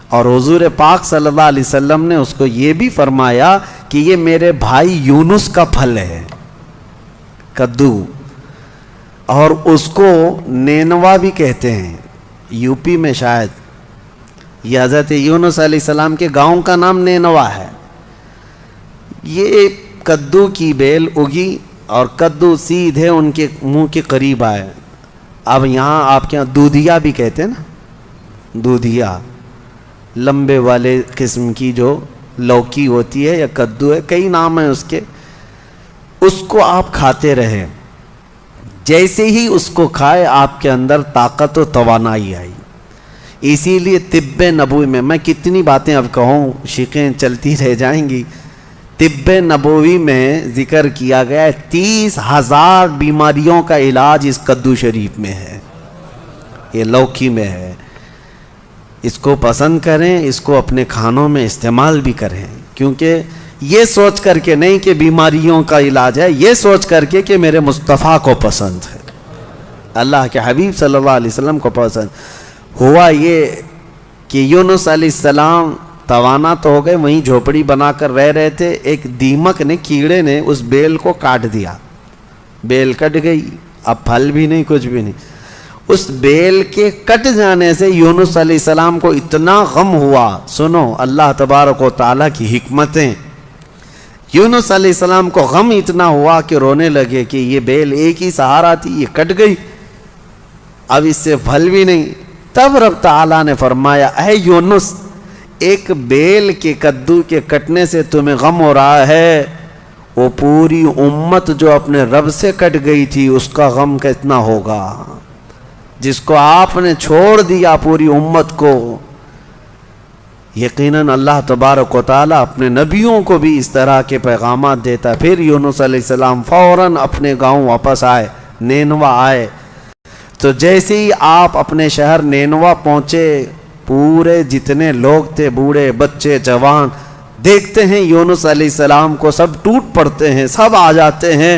اور حضور پاک صلی اللہ علیہ وسلم نے اس کو یہ بھی فرمایا کہ یہ میرے بھائی یونس کا پھل ہے، کدو، اور اس کو نینوا بھی کہتے ہیں، یو پی میں شاید۔ یہ حضرت یونس علیہ السلام کے گاؤں کا نام نینوا ہے۔ یہ کدو کی بیل اگی اور کدو سیدھے ان کے منہ کے قریب آئے۔ اب یہاں آپ کے یہاں دودھیا بھی کہتے ہیں نا، دودھیا، لمبے والے قسم کی جو لوکی ہوتی ہے یا کدو ہے، کئی نام ہیں اس کے، اس کو آپ کھاتے رہے۔ جیسے ہی اس کو کھائے آپ کے اندر طاقت و توانائی آئی۔ اسی لیے طب نبوی میں کتنی باتیں اب کہوں، شیخیں چلتی رہ جائیں گی۔ طب نبوی میں ذکر کیا گیا ہے 30,000 بیماریوں کا علاج اس کدو شریف میں ہے، یہ لوکی میں ہے۔ اس کو پسند کریں، اس کو اپنے کھانوں میں استعمال بھی کریں، کیونکہ یہ سوچ کر کے نہیں کہ بیماریوں کا علاج ہے، یہ سوچ کر کے کہ میرے مصطفیٰ کو پسند ہے، اللہ کے حبیب صلی اللہ علیہ وسلم کو پسند۔ ہوا یہ کہ یونس علیہ السلام توانا تو ہو گئے، وہیں جھوپڑی بنا کر رہ رہے تھے، ایک دیمک نے، کیڑے نے اس بیل کو کاٹ دیا، بیل کٹ گئی، اب پھل بھی نہیں، کچھ بھی نہیں۔ اس بیل کے کٹ جانے سے یونس علیہ السلام کو اتنا غم ہوا، سنو اللہ تبارک و تعالیٰ کی حکمتیں، یونس علیہ السلام کو غم اتنا ہوا کہ رونے لگے کہ یہ بیل ایک ہی سہارا تھی، یہ کٹ گئی، اب اس سے پھل بھی نہیں۔ تب رب تعالیٰ نے فرمایا، اے یونس، ایک بیل کے کدو کے کٹنے سے تمہیں غم ہو رہا ہے، وہ پوری امت جو اپنے رب سے کٹ گئی تھی اس کا غم کتنا ہوگا، جس کو آپ نے چھوڑ دیا پوری امت کو۔ یقیناً اللہ تبارک و تعالیٰ اپنے نبیوں کو بھی اس طرح کے پیغامات دیتا۔ پھر یونس علیہ السلام فوراً اپنے گاؤں واپس آئے، نینوا آئے۔ تو جیسے ہی آپ اپنے شہر نینوا پہنچے، پورے جتنے لوگ تھے، بوڑھے بچے جوان، دیکھتے ہیں یونس علیہ السلام کو، سب ٹوٹ پڑتے ہیں، سب آ جاتے ہیں،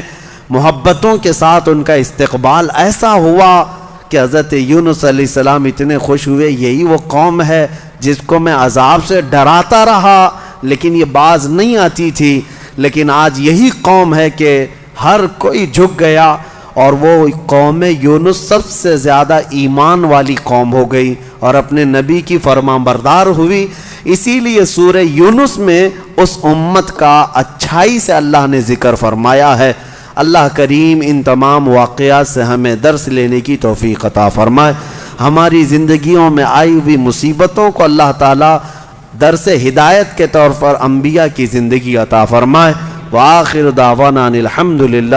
محبتوں کے ساتھ ان کا استقبال ایسا ہوا کہ حضرت یونس علیہ السلام اتنے خوش ہوئے، یہی وہ قوم ہے جس کو میں عذاب سے ڈراتا رہا لیکن یہ باز نہیں آتی تھی، لیکن آج یہی قوم ہے کہ ہر کوئی جھک گیا، اور وہ قوم یونس سب سے زیادہ ایمان والی قوم ہو گئی اور اپنے نبی کی فرمان بردار ہوئی۔ اسی لیے سورہ یونس میں اس امت کا اچھائی سے اللہ نے ذکر فرمایا ہے۔ اللہ کریم ان تمام واقعات سے ہمیں درس لینے کی توفیق عطا فرمائے۔ ہماری زندگیوں میں آئی ہوئی مصیبتوں کو اللہ تعالیٰ درس ہدایت کے طور پر انبیاء کی زندگی عطا فرمائے۔ وآخر دعوانا ان الحمد للہ۔